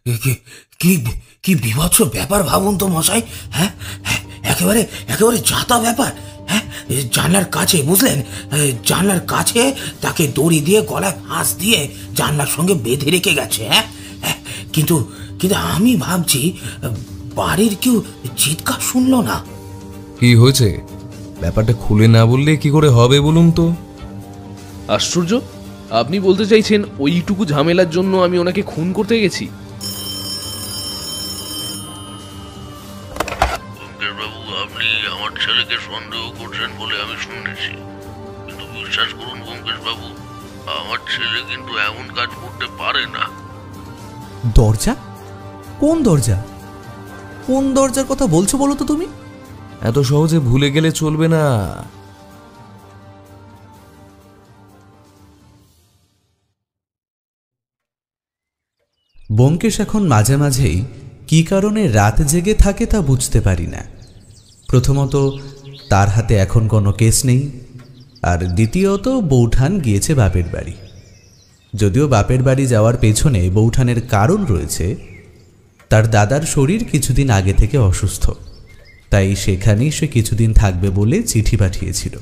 কি কি কি বিভৎস ব্যাপার ভাবুন তো মশাই। হ্যাঁ, একেবারে একেবারে যাতা ব্যাপার। হ্যাঁ, জানলার কাছে, বুঝলেন, জানলার কাছে তাকে দড়ি দিয়ে গলায় ফাঁস দিয়ে জানলার সঙ্গে বেঁধে রেখে গেছে। হ্যাঁ, কিন্তু কিন্তু আমি ভাবছি বাড়ির কেউ চিৎকার শুনলো না। কি হয়েছে ব্যাপারটা খুলে না বললে কি করে হবে বলুন তো? আশ্চর্য, আপনি বলতে চাইছেন ওইটুকু ঝামেলার জন্য আমি ওনাকে খুন করতে গেছি? বাবু, আপনি আমার ছেলেকে সন্দেহ করছেন বলে আমি শুনেছি, কিন্তু বিশ্বাস করুন ব্যোমকেশ বাবু, আমার ছেলে কিন্তু এমন কাজ করতে পারে না। দরজা? কোন দরজা? কোন দরজার কথা বলছো বলো তো তুমি? এত সহজে ভুলে গেলে চলবে না। ব্যোমকেশ এখন মাঝে মাঝেই কি কারণে রাত জেগে থাকে তা বুঝতে পারি না। প্রথমত, তার হাতে এখন কোনো কেস নেই, আর দ্বিতীয়ত বৌঠান গিয়েছে বাপের বাড়ি। যদিও বাপের বাড়ি যাওয়ার পেছনে বৌঠানের কারণ রয়েছে। তার দাদার শরীর কিছুদিন আগে থেকে অসুস্থ, তাই সেখানেই সে কিছুদিন থাকবে বলে চিঠি পাঠিয়েছিল।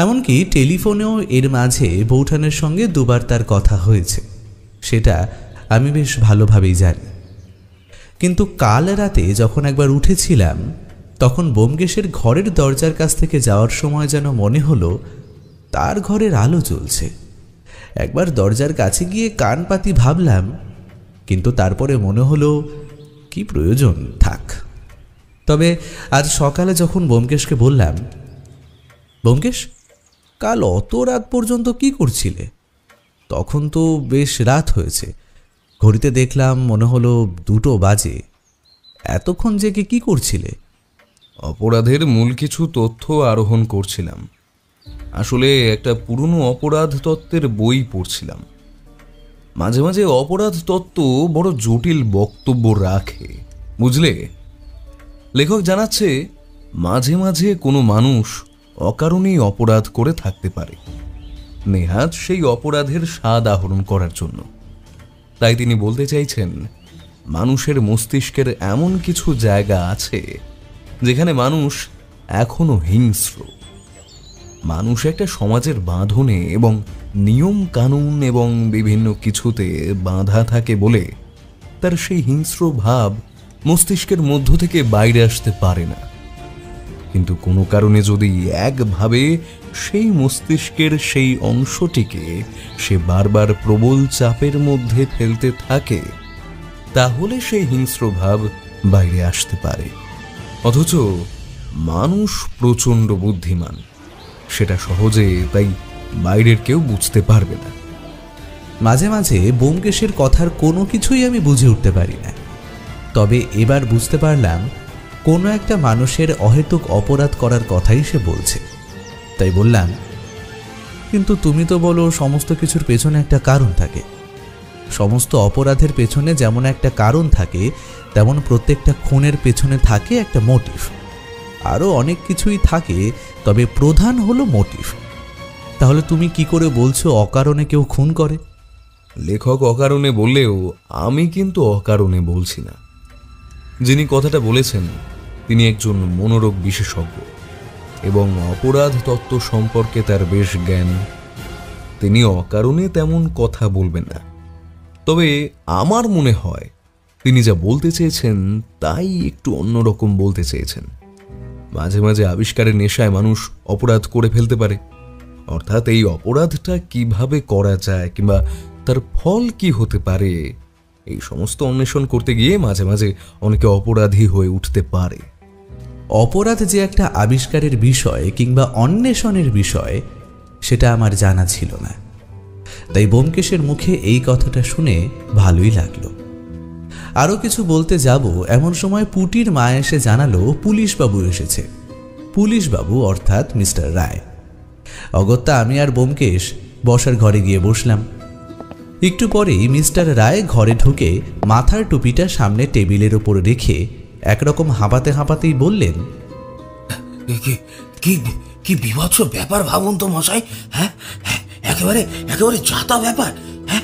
এমনকি টেলিফোনেও এর মাঝে বৌঠানের সঙ্গে দুবার তার কথা হয়েছে, সেটা আমি বেশ ভালোভাবেই জানি। কিন্তু কাল রাতে যখন একবার উঠেছিলাম, তখন ব্যোমকেশের ঘরের দরজার কাছ থেকে যাওয়ার সময় যেন মনে হলো তার ঘরের আলো জ্বলছে। একবার দরজার কাছে গিয়ে কান পাতি ভাবলাম, কিন্তু তারপরে মনে হলো কি প্রয়োজন, থাক। তবে আজ সকালে যখন ব্যোমকেশকে বললাম, ব্যোমকেশ, কাল অত রাত পর্যন্ত কি করছিলে? তখন তো বেশ রাত হয়েছে, ঘড়িতে দেখলাম মনে হলো 2টো বাজে। এতক্ষণ জেগে কি করছিলে? অপরাধের মূল কিছু তথ্য আরোহণ করছিলাম। আসলে একটা পুরনো অপরাধ তত্ত্বের বই পড়ছিলাম। মাঝে মাঝে অপরাধ তত্ত্ব বড় জটিল বক্তব্য রাখে, বুঝলে। লেখক জানাচ্ছে মাঝে মাঝে কোনো মানুষ অকারণেই অপরাধ করে থাকতে পারে, নেহাত সেই অপরাধের স্বাদ আহরণ করার জন্য। তাই তিনি বলতে চাইছেন, মানুষের মস্তিষ্কের এমন কিছু জায়গা আছে যেখানে মানুষ এখনো হিংস্র। মানুষ একটা সমাজের বাঁধনে এবং নিয়ম কানুন এবং বিভিন্ন কিছুতে বাঁধা থাকে বলে তার সেই হিংস্র ভাব মস্তিষ্কের মধ্য থেকে বাইরে আসতে পারে না। কিন্তু কোনো কারণে যদি একভাবে সেই মস্তিষ্কের সেই অংশটিকে সে বারবার প্রবল চাপের মধ্যে ফেলতে থাকে, তাহলে সেই হিংস্র ভাব বাইরে আসতে পারে। অথচ মানুষ প্রচণ্ড বুদ্ধিমান, সেটা সহজে তাই বাইরের কেউ বুঝতে পারবে না। মাঝে মাঝে ব্যোমকেশের কথার কোনো কিছুই আমি বুঝে উঠতে পারি না। তবে এবার বুঝতে পারলাম কোনো একটা মানুষের অহেতুক অপরাধ করার কথাই সে বলছে। তাই বললাম, কিন্তু তুমি তো বলো সমস্ত কিছুর পেছনে একটা কারণ থাকে। সমস্ত অপরাধের পেছনে যেমন একটা কারণ থাকে, তেমন প্রত্যেকটা খুনের পেছনে থাকে একটা মোটিভ। আরও অনেক কিছুই থাকে, তবে প্রধান হলো মোটিভ। তাহলে তুমি কি করে বলছো অকারণে কেউ খুন করে? লেখক অকারণে বললেও আমি কিন্তু অকারণে বলছি না। যিনি কথাটা বলেছেন তিনি একজন মনোরোগ বিশেষজ্ঞ এবং অপরাধ তত্ত্ব সম্পর্কে তার বেশ জ্ঞান। তিনি অকারণে তেমন কথা বলবেন না। তবে আমার মনে হয় তিনি যা বলতে চেয়েছেন তাই একটু অন্যরকম বলতে চেয়েছেন। মাঝে মাঝে আবিষ্কারের নেশায় মানুষ অপরাধ করে ফেলতে পারে, অর্থাৎ এই অপরাধটা কিভাবে করা যায় কিংবা তার ফল কি হতে পারে, এই সমস্ত অন্বেষণ করতে গিয়ে মাঝে মাঝে অনেকে অপরাধী হয়ে উঠতে পারে। অপরাধ যে একটা আবিষ্কারের বিষয় কিংবা অন্বেষণের বিষয়, সেটা আমার জানা ছিল না। তাই ব্যোমকেশের মুখে এই কথাটা শুনে ভালোই লাগলো। আরও কিছু বলতে যাব এমন সময় পুটির মা এসে জানালো পুলিশবাবু এসেছে। পুলিশবাবু অর্থাৎ মিস্টার রায়। অগত্যা আমি আর ব্যোমকেশ বসার ঘরে গিয়ে বসলাম। একটু পরেই মিস্টার রায় ঘরে ঢুকে মাথার টুপিটা সামনে টেবিলের ওপর রেখে একরকম হাঁপাতে হাঁপাতেই বললেন, কি বিভৎস ব্যাপার ভাবুন তো মশাই। হ্যাঁ, একেবারে একেবারে যাতা ব্যাপার। হ্যাঁ,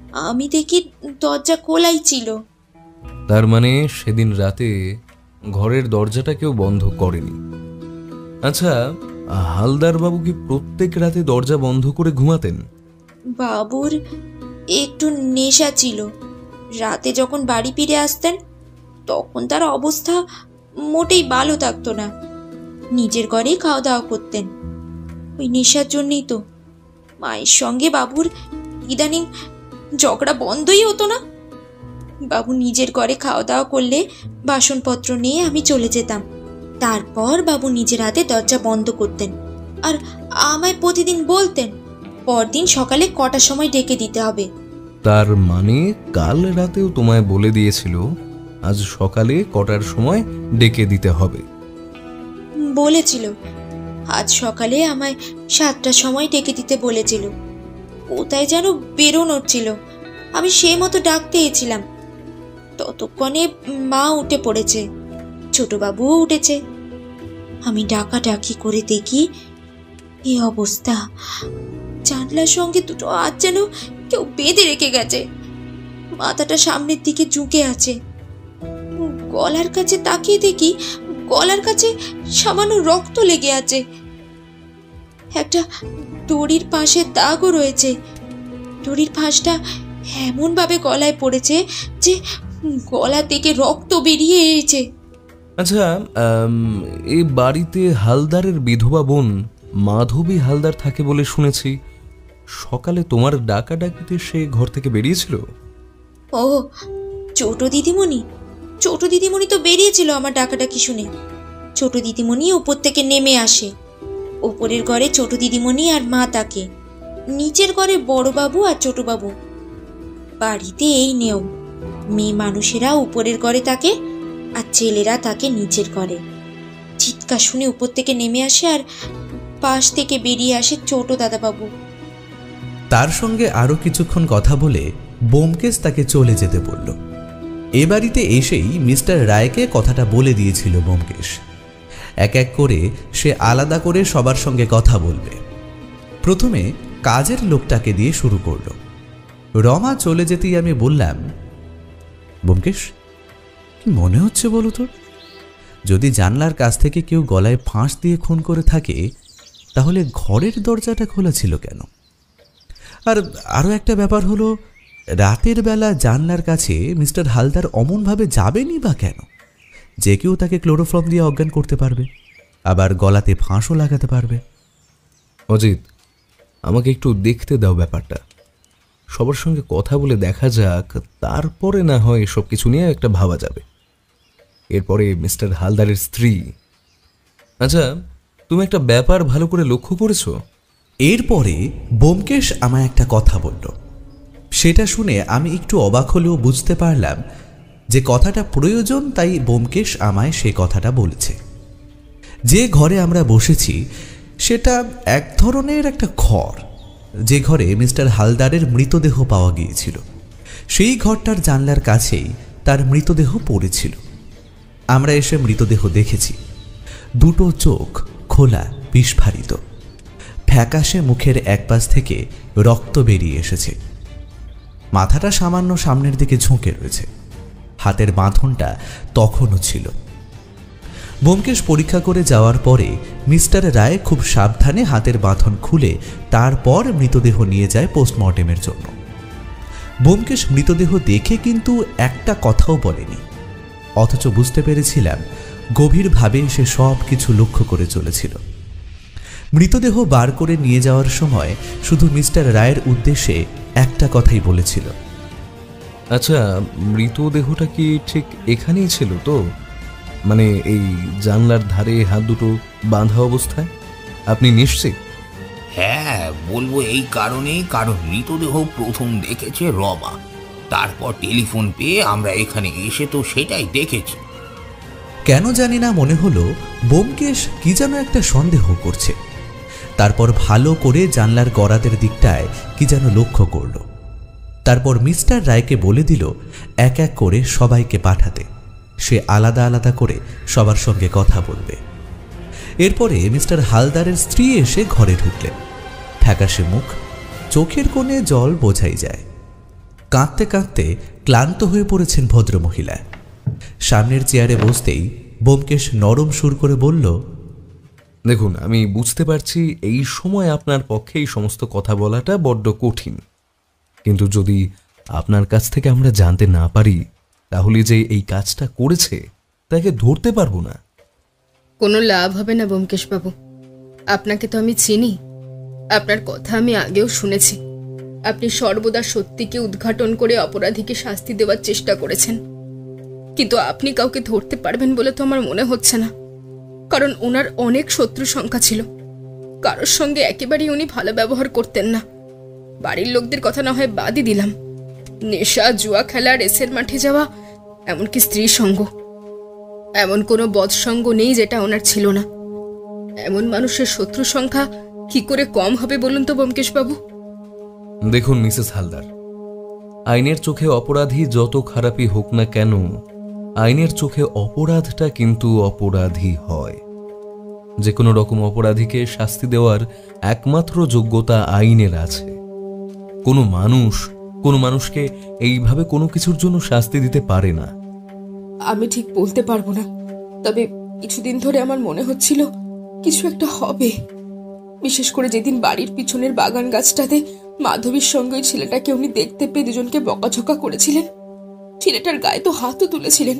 আমি দেখি দরজা খোলাই ছিল। তার মানে সেদিন রাতে ঘরের দরজাটা কেউ বন্ধ করেনি। আচ্ছা, হালদার বাবু কি প্রত্যেক রাতে দরজা বন্ধ করে ঘুমাতেন? বাবুর একটু নেশা ছিল। রাতে যখন বাড়ি ফিরে আসতেন তখন তার অবস্থা মোটেই ভালো থাকতো না। নিজের ঘরেই খাওয়া দাওয়া করতেন। ওই নেশার জন্যই তো মায়ের সঙ্গে বাবুর ইদানিং ঝগড়া বন্ধই হতো না। বাবু নিজের ঘরে খাওয়া দাওয়া করলে বাসনপত্র নিয়ে আমি চলে যেতাম। তারপর বাবু নিজের হাতে দরজা বন্ধ করতেন আর আমায় প্রতিদিন বলতেন পরদিন সকালে কটার সময় ডেকে দিতে হবে। তার মানে কাল রাতেও তোমায় বলে দিয়েছিল আজ সকালে কটার সময় ডেকে দিতে হবে? বলেছিল আজ সকালে আমায় 7টার সময় ডেকে দিতে বলেছিল। কোথায় যেন বেরোনোর ছিল, আমি সেই মতো ডাকতে এসেছিলাম। ততক্ষণে মা উঠে পড়েছে, ছোটবাবুও উঠেছে। আমি ডাকাডাকি করে দেখি এই অবস্থা। জানলার সঙ্গে দুটো হাত যেন কেউ বেঁধে রেখে গেছে। মাথাটা সামনের দিকে ঝুঁকে আছে। গলার কাছে তাকিয়ে দেখি গলার কাছে সামান্য রক্ত লেগে আছে। একটা দড়ির পাশে দাগও রয়েছে। দড়ির ফাঁসটা এমন ভাবে গলায় পড়েছে যে গলা থেকে রক্ত বেরিয়ে এসেছে। আচ্ছা, এই বাড়িতে হালদারের বিধবা বোন মাধবী হালদার থাকে বলে শুনেছি। সকালে তোমার ডাকাডাকিতে সে ঘর থেকে বেরিয়েছিল? ও, ছোট দিদিমণি তো বেরিয়েছিল আমার ডাকাডাকি শুনে। ছোট দিদিমণি উপর থেকে নেমে আসে। উপরের ঘরে ছোট দিদিমণি আর মা থাকে, নিচের ঘরে বড়বাবু আর ছোটবাবু। বাড়িতে এই নিয়ম, মেয়ে মানুষেরা উপরের ঘরে থাকে আর ছেলেরা থাকে নিচের ঘরে। চিৎকার শুনে উপর থেকে নেমে আসে আর পাশ থেকে বেরিয়ে আসে ছোট দাদাবাবু। তার সঙ্গে আরও কিছুক্ষণ কথা বলে ব্যোমকেশ তাকে চলে যেতে বলল। এ বাড়িতে এসেই মিস্টার রায়কে কথাটা বলে দিয়েছিল ব্যোমকেশ। এক এক করে সে আলাদা করে সবার সঙ্গে কথা বলবে। প্রথমে কাজের লোকটাকে দিয়ে শুরু করল। রমা চলে যেতেই আমি বললাম, ব্যোমকেশ, কি মনে হচ্ছে বলো তো? যদি জানলার কাছ থেকে কেউ গলায় ফাঁস দিয়ে খুন করে থাকে তাহলে ঘরের দরজাটা খোলা ছিল কেন? আর আরও একটা ব্যাপার হলো, রাতের বেলা জানলার কাছে মিস্টার হালদার অমনভাবে যাবেনই বা কেন? যে কেউ তাকে ক্লোরোফর্ম দিয়ে অজ্ঞান করতে পারবে, আবার গলাতে ফাঁসও লাগাতে পারবে। অজিত, আমাকে একটু দেখতে দাও ব্যাপারটা। সবার সঙ্গে কথা বলে দেখা যাক, তারপরে না হয় এসব কিছু নিয়ে একটা ভাবা যাবে। এরপরে মিস্টার হালদারের স্ত্রী। আচ্ছা, তুমি একটা ব্যাপার ভালো করে লক্ষ্য করেছো? এরপরে ব্যোমকেশ আমায় একটা কথা বলল। সেটা শুনে আমি একটু অবাক হলেও বুঝতে পারলাম যে কথাটা প্রয়োজন, তাই ব্যোমকেশ আমায় সে কথাটা বলেছে। যে ঘরে আমরা বসেছি সেটা এক ধরনের একটা ঘর, যে ঘরে মিস্টার হালদারের মৃতদেহ পাওয়া গিয়েছিল। সেই ঘরটার জানলার কাছেই তার মৃতদেহ পড়েছিল। আমরা এসে মৃতদেহ দেখেছি। দুটো চোখ খোলা, বিস্ফারিত, ফ্যাকাশে মুখের একপাশ থেকে রক্ত বেরিয়ে এসেছে। মাথাটা সামান্য সামনের দিকে ঝুঁকে রয়েছে। হাতের বাঁধনটা তখনও ছিল। ব্যোমকেশ পরীক্ষা করে যাওয়ার পরে মিস্টার রায় খুব সাবধানে হাতের বাঁধন খুলে তারপর মৃতদেহ নিয়ে যায় পোস্টমর্টেমের জন্য। ব্যোমকেশ মৃতদেহ দেখে কিন্তু একটা কথাও বলেনি, অথচ বুঝতে পেরেছিলাম গভীরভাবে সে সব কিছু লক্ষ্য করে চলেছিল। মৃতদেহ বার করে নিয়ে যাওয়ার সময় শুধু মিস্টার রায়ের উদ্দেশ্যে একটা কথাই বলেছিল, আচ্ছা, মৃতদেহটা কি ঠিক এখানেই ছিল তো? মানে এই জানলার ধারে হাত দুটো বাঁধা অবস্থায়? আপনি নিশ্চিত? হ্যাঁ, বলবো এই কারণেই, কারণ মৃতদেহ প্রথম দেখেছে রমা। তারপর টেলিফোন পেয়ে আমরা এখানে এসে তো সেটাই দেখেছি। কেন জানি না মনে হলো ব্যোমকেশ কি যেন একটা সন্দেহ করছে। তারপর ভালো করে জানলার গড়াদের দিকটায় কি যেন লক্ষ্য করল। তারপর মিস্টার রায়কে বলে দিল এক এক করে সবাইকে পাঠাতে, সে আলাদা আলাদা করে সবার সঙ্গে কথা বলবে। এরপরে মিস্টার হালদারের স্ত্রী এসে ঘরে ঢুকলেন। ফ্যাকাশে মুখ, চোখের কোণে জল বোঝাই যায়। কাঁদতে কাঁদতে ক্লান্ত হয়ে পড়েছেন ভদ্রমহিলা। সামনের চেয়ারে বসতেই ব্যোমকেশ নরম সুর করে বলল, দেখুন, আমি বুঝতে পারছি এই সময় আপনার পক্ষে এই সমস্ত কথা বলাটা বড্ড কঠিন, কিন্তু যদি আপনার কাছ থেকে আমরা জানতে না পারি তাহলে যে এই কাজটা করেছে তাকে ধরতে পারবো না। কোনো লাভ হবে না ব্যোমকেশবাবু, আপনাকে তো আমি চিনি, আপনার কথা আমি আগেও শুনেছি। আপনি সর্বদা সত্যিকে উদ্ঘাটন করে অপরাধীকে শাস্তি দেওয়ার চেষ্টা করেছেন, কিন্তু আপনি কাউকে ধরতে পারবেন বলে তো আমার মনে হচ্ছে না, কারণ ওনার অনেক শত্রু সংখ্যা ছিল। কারোর সঙ্গে একেবারেই উনি ভালো ব্যবহার করতেন না। বাড়ির লোকদের কথা না হয় বাদই দিলাম, নেশা, জুয়া খেলা, রেসের মাঠে যাওয়া, এমনকি স্ত্রী সঙ্গ, এমন কোনো বদসঙ্গ নেই যেটা ওনার ছিল না। এমন মানুষের শত্রু সংখ্যা কি করে কম হবে বলুন তো ব্যোমকেশবাবু? দেখুন মিসেস হালদার, আইনের চোখে অপরাধী যত খারাপই হোক না কেন, আইনের চোখে অপরাধটা কিন্তু অপরাধী হয়। যে কোনো রকম অপরাধীকে শাস্তি দেওয়ার একমাত্র যোগ্যতা আইনের আছে। কোনো মানুষকে এইভাবে কোনো কিছুর জন্য শাস্তি দিতে পারে না। আমি ঠিক বলতে পারবো না, তবে কিছুদিন ধরে আমার মনে হচ্ছিল কিছু একটা হবে। বিশেষ করে যেদিন বাড়ির পিছনের বাগান গাছটাতে মাধবীর সঙ্গে ওই ছেলেটাকে উনি দেখতে পেয়ে দুজনকে বকাঝকা করেছিলেন, ছেলেটার গায়ে তো হাতও তুলেছিলেন।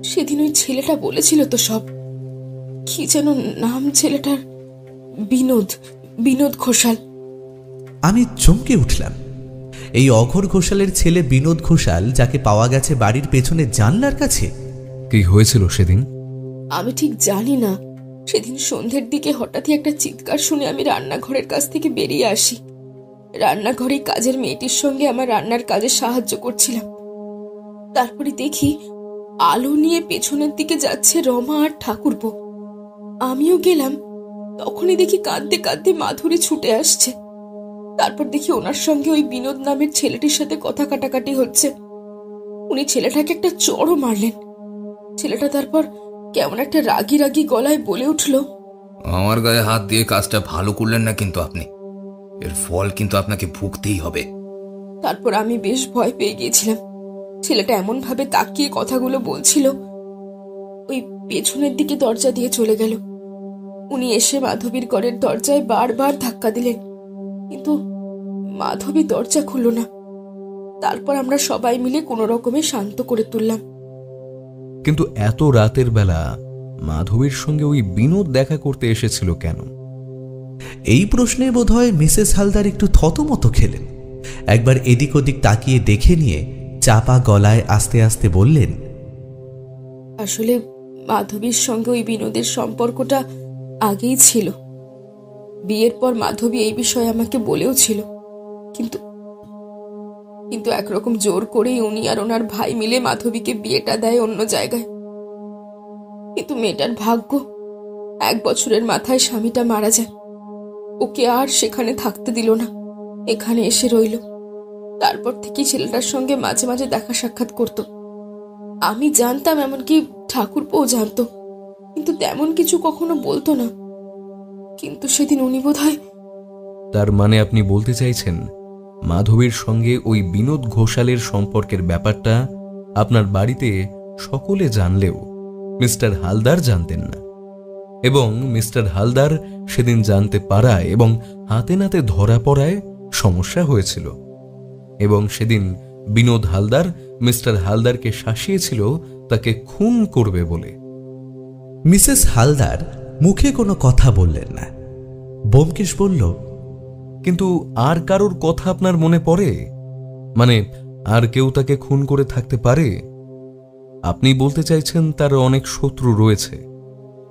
সেদিন ওই ছেলেটা বলেছিল তো সব, কি যেন নাম ছেলেটার, বিনোদ ঘোষাল। আমি চমকে উঠলাম। এই অঘোর ঘোষালের ছেলে বিনোদ ঘোষাল, যাকে পাওয়া গেছে বাড়ির পেছনে জানলার কাছে। কি হয়েছিল সেদিন? আমি ঠিক জানি না। সেদিন সন্ধ্যের দিকে হঠাৎই একটা চিৎকার শুনে আমি রান্নাঘরের কাছ থেকে বেরিয়ে আসি। রান্নাঘরে কাজের মেয়েটির সঙ্গে আমার রান্নার কাজে সাহায্য করছিলাম। তারপরে দেখি আলো নিয়ে পেছনের দিকে যাচ্ছে রমা আর ঠাকুরপো। আমিও গেলাম। তখনই দেখি কাঁদতে কাঁদতে মাধুরী ছুটে আসছে। তারপর দেখি ওনার সঙ্গে ওই বিনোদ নামের ছেলেটির সাথে কথা কাটাকাটি হচ্ছে। উনি ছেলেটাকে একটা চড়ও মারলেন। ছেলেটা তারপর কেমন একটা রাগি রাগি গলায় বলে উঠল, আমার গায়ে হাত দিয়ে কাজটা ভালো করলেন না কিন্তু আপনি, এর ফল কিন্তু আপনাকে ভুগতেই হবে। তারপর আমি বেশ ভয় পেয়ে গিয়েছিলাম। ছেলেটা এমন ভাবে তাকিয়ে কথাগুলো বলছিল, ওই পেছনের দিকে দরজা দিয়ে চলে গেল। উনি এসে মাধবীর ঘরের দরজায় বারবার ধাক্কা দিলেন, কিন্তু মাধবী দরজা খুলল না। তারপর আমরা সবাই মিলে কোনো রকমে শান্ত করে তুললাম। কিন্তু এত রাতের বেলা মাধবীর সঙ্গে ওই বিনোদ দেখা করতে এসেছিল কেন? এই প্রশ্নে বোধহয় মিসেস হালদার একটু থতমত খেলেন। একবার এদিক ওদিক তাকিয়ে দেখে নিয়ে চাপা গলায় আস্তে আস্তে বললেন, আসলে মাধবীর সঙ্গে ওই বিনোদের সম্পর্কটা আগেই ছিল। বিয়ের পর মাধবী এই বিষয়ে আমাকে বলেও ছিল, কিন্তু একরকম জোর করেই উনি আর ওনার ভাই মিলে মাধবীকে বিয়েটা দেয় অন্য জায়গায়। কিন্তু মেয়েটার ভাগ্য, 1 বছরের মাথায় স্বামীটা মারা যায়। ওকে আর সেখানে থাকতে দিল না, এখানে এসে রইল। তারপর থেকে ছেলেটার সঙ্গে মাঝে মাঝে দেখা সাক্ষাৎ করত। আমি জানতাম, এমনকি ঠাকুরপোও জানতো, কিন্তু তেমন কিছু কখনো বলতো না। কিন্তু সেদিন উনি বোধহয়... তার মানে আপনি বলতে চাইছেন মাধবীর সঙ্গে ওই বিনোদ ঘোষালের সম্পর্কের ব্যাপারটা আপনার বাড়িতে সকলে জানলেও মিস্টার হালদার জানতেন না, এবং মিস্টার হালদার সেদিন জানতে পারায় এবং হাতে নাতে ধরা পড়ায় সমস্যা হয়েছিল, এবং সেদিন বিনোদ হালদার মিস্টার হালদারকে শাসিয়েছিল তাকে খুন করবে বলে। মিসেস হালদার মুখে কোনো কথা বললেন না। ব্যোমকেশ বলল, কিন্তু আর কারোর কথা আপনার মনে পড়ে? মানে আর কেউ তাকে খুন করে থাকতে পারে? আপনি বলতে চাইছেন তার অনেক শত্রু রয়েছে,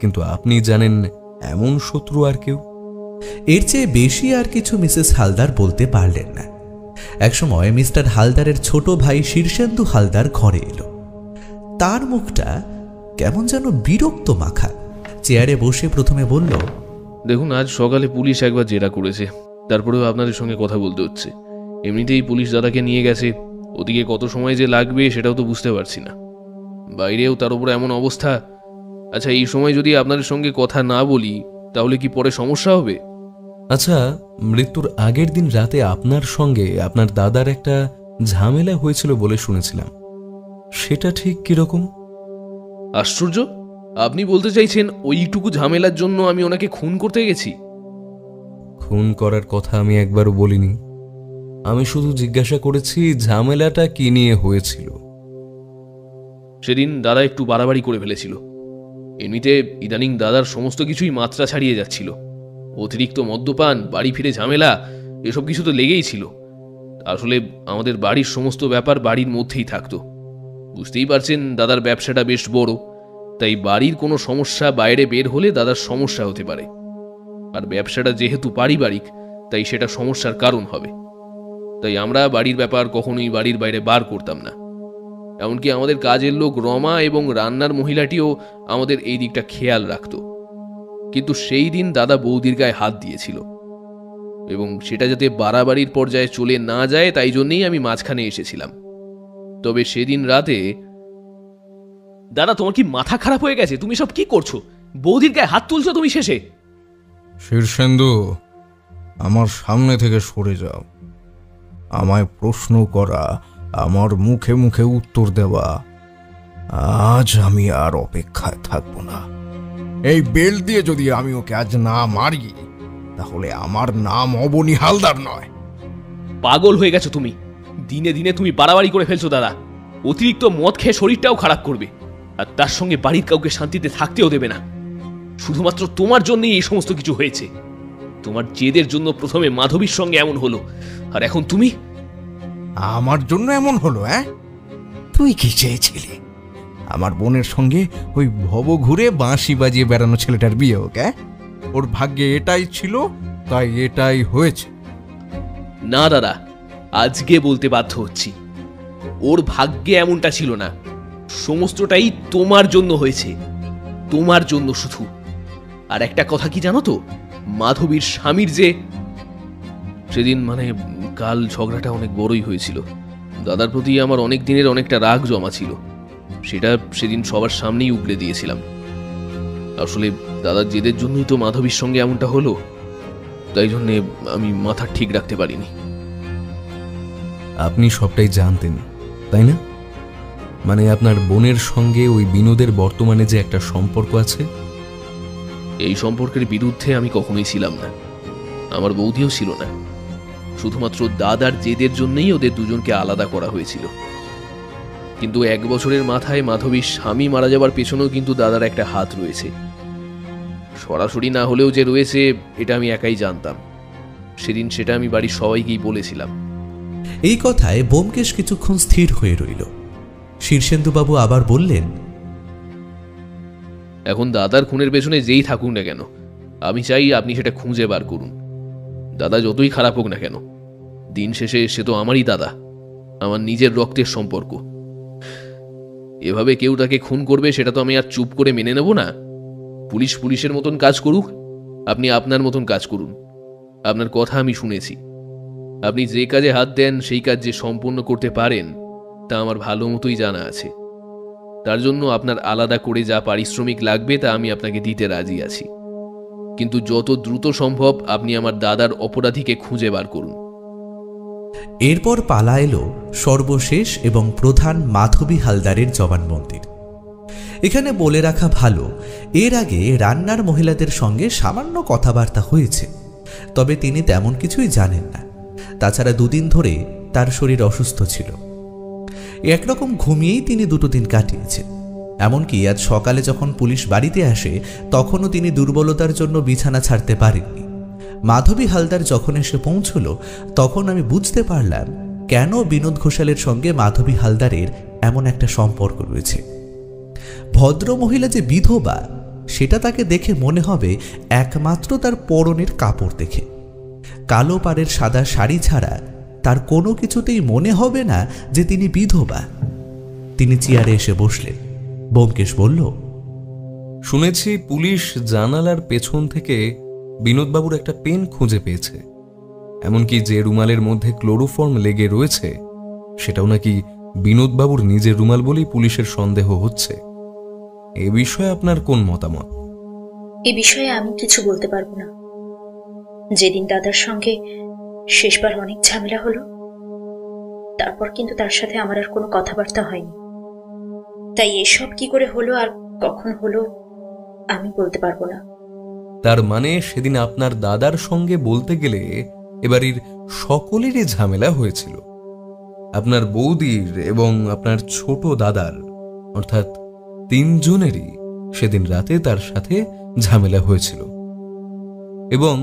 কিন্তু আপনি জানেন এমন শত্রু আর কেউ? এর চেয়ে বেশি আর কিছু মিসেস হালদার বলতে পারলেন না। একসময় মিস্টার হালদারের ছোট ভাই শীর্ষেন্দু হালদার ঘরে এলো। তার মুখটা কেমন যেন বিরক্ত মাখা। চেয়ারে বসে প্রথমে বলল, দেখুন, আজ সকালে পুলিশ একবার জেরা করেছে, তারপরেও আপনাদের সঙ্গে কথা বলতে হচ্ছে। এমনিতেই পুলিশ দাদাকে নিয়ে গেছে, ওদিকে কত সময় যে লাগবে সেটাও তো বুঝতে পারছি না। বাইরেও তার উপর এমন অবস্থা। আচ্ছা, এই সময় যদি আপনাদের সঙ্গে কথা না বলি তাহলে কি পরে সমস্যা হবে? আচ্ছা, মৃত্যুর আগের দিন রাতে আপনার সঙ্গে আপনার দাদার একটা ঝামেলা হয়েছিল বলে শুনেছিলাম। সেটা ঠিক কিরকম? আশ্চর্য, আপনি বলতে চাইছেন ওইটুকু ঝামেলার জন্য আমি ওনাকে খুন করতে গেছি? খুন করার কথা আমি একবারও বলিনি। আমি শুধু জিজ্ঞাসা করেছি ঝামেলাটা কি নিয়ে হয়েছিল। সেদিন দাদা একটু বাড়াবাড়ি করে ফেলেছিল। এমনিতে ইদানিং দাদার সমস্ত কিছুই মাত্রা ছাড়িয়ে যাচ্ছিল। অতিরিক্ত মদ্যপান, বাড়ি ফিরে ঝামেলা, এসব কিছু তো লেগেই ছিল। আসলে আমাদের বাড়ির সমস্ত ব্যাপার বাড়ির মধ্যেই থাকতো। বুঝতেই পারছেন দাদার ব্যবসাটা বেশ বড়, তাই বাড়ির কোনো সমস্যা বাইরে বের হলে দাদার সমস্যা হতে পারে। আর ব্যবসাটা যেহেতু পারিবারিক, তাই সেটা সমস্যার কারণ হবে। তাই আমরা বাড়ির ব্যাপার কখনোই বাড়ির বাইরে বার করতাম না। এমনকি আমাদের কাজের লোক রমা এবং রান্নার মহিলাটিও আমাদের এই দিকটা খেয়াল রাখত। কিন্তু সেই দিন দাদা বৌদির গায়ে হাত দিয়েছিল, এবং সেটা যাতে বাড়াবাড়ির পর্যায়ে চলে না যায় তাই জন্যেই আমি মাঝখানে এসেছিলাম। তবে সেদিন রাতে... দাদা, তোমার কি মাথা খারাপ হয়ে গেছে? তুমি সব কি করছো? বৌদির গায়ে হাত তুলছো তুমি শেষে? শীর্ষেন্দু, আমার সামনে থেকে সরে যাও। আমায় প্রশ্ন করা, আমার মুখে মুখে উত্তর দেওয়া, আজ আমি আর অপেক্ষায় থাকবো না। এই বেল্ট দিয়ে যদি আমি ওকে আজ না মারি, তাহলে আমার নাম অবনী হালদার নয়। পাগল হয়ে গেছো তুমি। দিনে দিনে তুমি বাড়াবাড়ি করে ফেলছো দাদা। অতিরিক্ত মদ খেয়ে শরীরটাও খারাপ করবে, আর তার সঙ্গে বাড়ির কাউকে শান্তিতে থাকতেও দেবে না। শুধুমাত্র তোমার জন্যই এই সমস্ত কিছু হয়েছে। তোমার জেদের জন্য প্রথমে মাধবীর সঙ্গে এমন হলো, আর এখন তুমি... আমার জন্য এমন হলো? তুই কি চেয়েছিলি? আমার বোনের সঙ্গে ওই ভব ঘুরে বাঁশি বাজিয়ে বেড়ানো ছেলেটার বিয়ে হোক? ওর ভাগ্যে এটাই ছিল, তাই এটাই হয়েছে। না দাদা, আজকে বলতে বাধ্য হচ্ছি, ওর ভাগ্যে এমনটা ছিল না। সমস্তটাই তোমার জন্য হয়েছে, তোমার জন্য শুধু। আর একটা কথা কি জানো তো, মাধবীর স্বামীর যে... সেদিন কাল ঝগড়াটা অনেক বড়ই হয়েছিল। দাদার প্রতি আমার অনেক দিনের অনেকটা রাগ জমা ছিল, সেটা সেদিন সবার সামনেই উগলে দিয়েছিলাম। আসলে দাদার জেদের জন্যই তো মাধবীর সঙ্গে এমনটা হলো, তাই জন্যে আমি মাথা ঠিক রাখতে পারিনি। আপনি সবটাই জানতেন, তাই না? আপনার বোনের সঙ্গে ওই বিনোদের বর্তমানে যে একটা সম্পর্ক আছে, এই সম্পর্কের বিরুদ্ধে আমি কখনোই ছিলাম না, আমার বৌদিও ছিল না। শুধুমাত্র দাদার জেদের জন্যই ওদের দুজনকে আলাদা করা হয়েছিল। কিন্তু 1 বছরের মাথায় মাধবীর স্বামী মারা যাবার পেছনেও কিন্তু দাদার একটা হাত রয়েছে। সরাসরি না হলেও যে রয়েছে, এটা আমি একাই জানতাম। সেদিন সেটা আমি বাড়ির সবাইকেই বলেছিলাম। এই কথায় ব্যোমকেশ কিছুক্ষণ স্থির হয়ে রইল। শীর্ষেন্দুবাবু আবার বললেন, এখন দাদার খুনের পেছনে যেই থাকুক না কেন, আমি চাই আপনি সেটা খুঁজে বার করুন। দাদা যতই খারাপ হোক না কেন, দিন শেষে সে তো আমারই দাদা, আমার নিজের রক্তের সম্পর্ক। এভাবে কেউ তাকে খুন করবে সেটা তো আমি আর চুপ করে মেনে নেব না। পুলিশ পুলিশের মতন কাজ করুক, আপনি আপনার মতন কাজ করুন। আপনার কথা আমি শুনেছি, আপনি যে কাজে হাত দেন সেই কাজ যে সম্পূর্ণ করতে পারেন তা আমার ভালো মতোই জানা আছে। তার জন্য আপনার আলাদা করে যা পারিশ্রমিক লাগবে তা আমি আপনাকে দিতে রাজি আছি। কিন্তু যত দ্রুত সম্ভব আপনি আমার দাদার অপরাধীকে খুঁজে বার করুন। এরপর পালা এলো সর্বশেষ এবং প্রধান মাধবী হালদারের জবানবন্দির। এখানে বলে রাখা ভালো, এর আগে রান্নার মহিলাদের সঙ্গে সামান্য কথাবার্তা হয়েছে, তবে তিনি তেমন কিছুই জানেন না। তাছাড়া 2 দিন ধরে তার শরীর অসুস্থ ছিল। একরকম ঘুমিয়েই তিনি 2 দিন কাটিয়েছেন। এমনকি আজ সকালে যখন পুলিশ বাড়িতে আসে, তখনও তিনি দুর্বলতার জন্য বিছানা ছাড়তে পারেননি। মাধবী হালদার যখন এসে পৌঁছল, তখন আমি বুঝতে পারলাম কেন বিনোদ ঘোষালের সঙ্গে মাধবী হালদারের এমন একটা সম্পর্ক রয়েছে। ভদ্রমহিলা যে বিধবা, সেটা তাকে দেখে মনে হবে একমাত্র তার পরনের কাপড় দেখে। কালো পাড়ের সাদা শাড়ি ছাড়া তার কোনো কিছুতেই মনে হবে না যে তিনি বিধবা। তিনি চেয়ারে এসে বসলেন। ব্যোমকেশ বলল, শুনেছি পুলিশ জানালার পেছন থেকে বিনোদবাবুর একটা পেন খুঁজে পেয়েছে, এমনকি যে রুমালের মধ্যে ক্লোরোফর্ম লেগে রয়েছে সেটাও নাকি বিনোদবাবুর নিজের রুমাল বলেই পুলিশের সন্দেহ হচ্ছে। এ বিষয়ে আপনার কোন মতামত? এ বিষয়ে আমি কিছু বলতে পারবো না। যেদিন দাদার সঙ্গে শেষবার অনেক ঝামেলা হলো, তারপর কিন্তু তার সাথে আমার আর কোনো কথাবার্তা হয়নি। তাই এসব কি করে হলো আর কখন হলো আমি বলতে পারবো না। তার মানে সেদিন আপনার দাদার সঙ্গে বলতে গেলে এবাড়ির সকলেরই ঝামেলা হয়েছিল। আপনার বৌদির এবং আপনার ছোট দাদার, অর্থাৎ 3 জনেরই সেদিন রাতে তার সাথে ঝামেলা হয়েছিল। এবং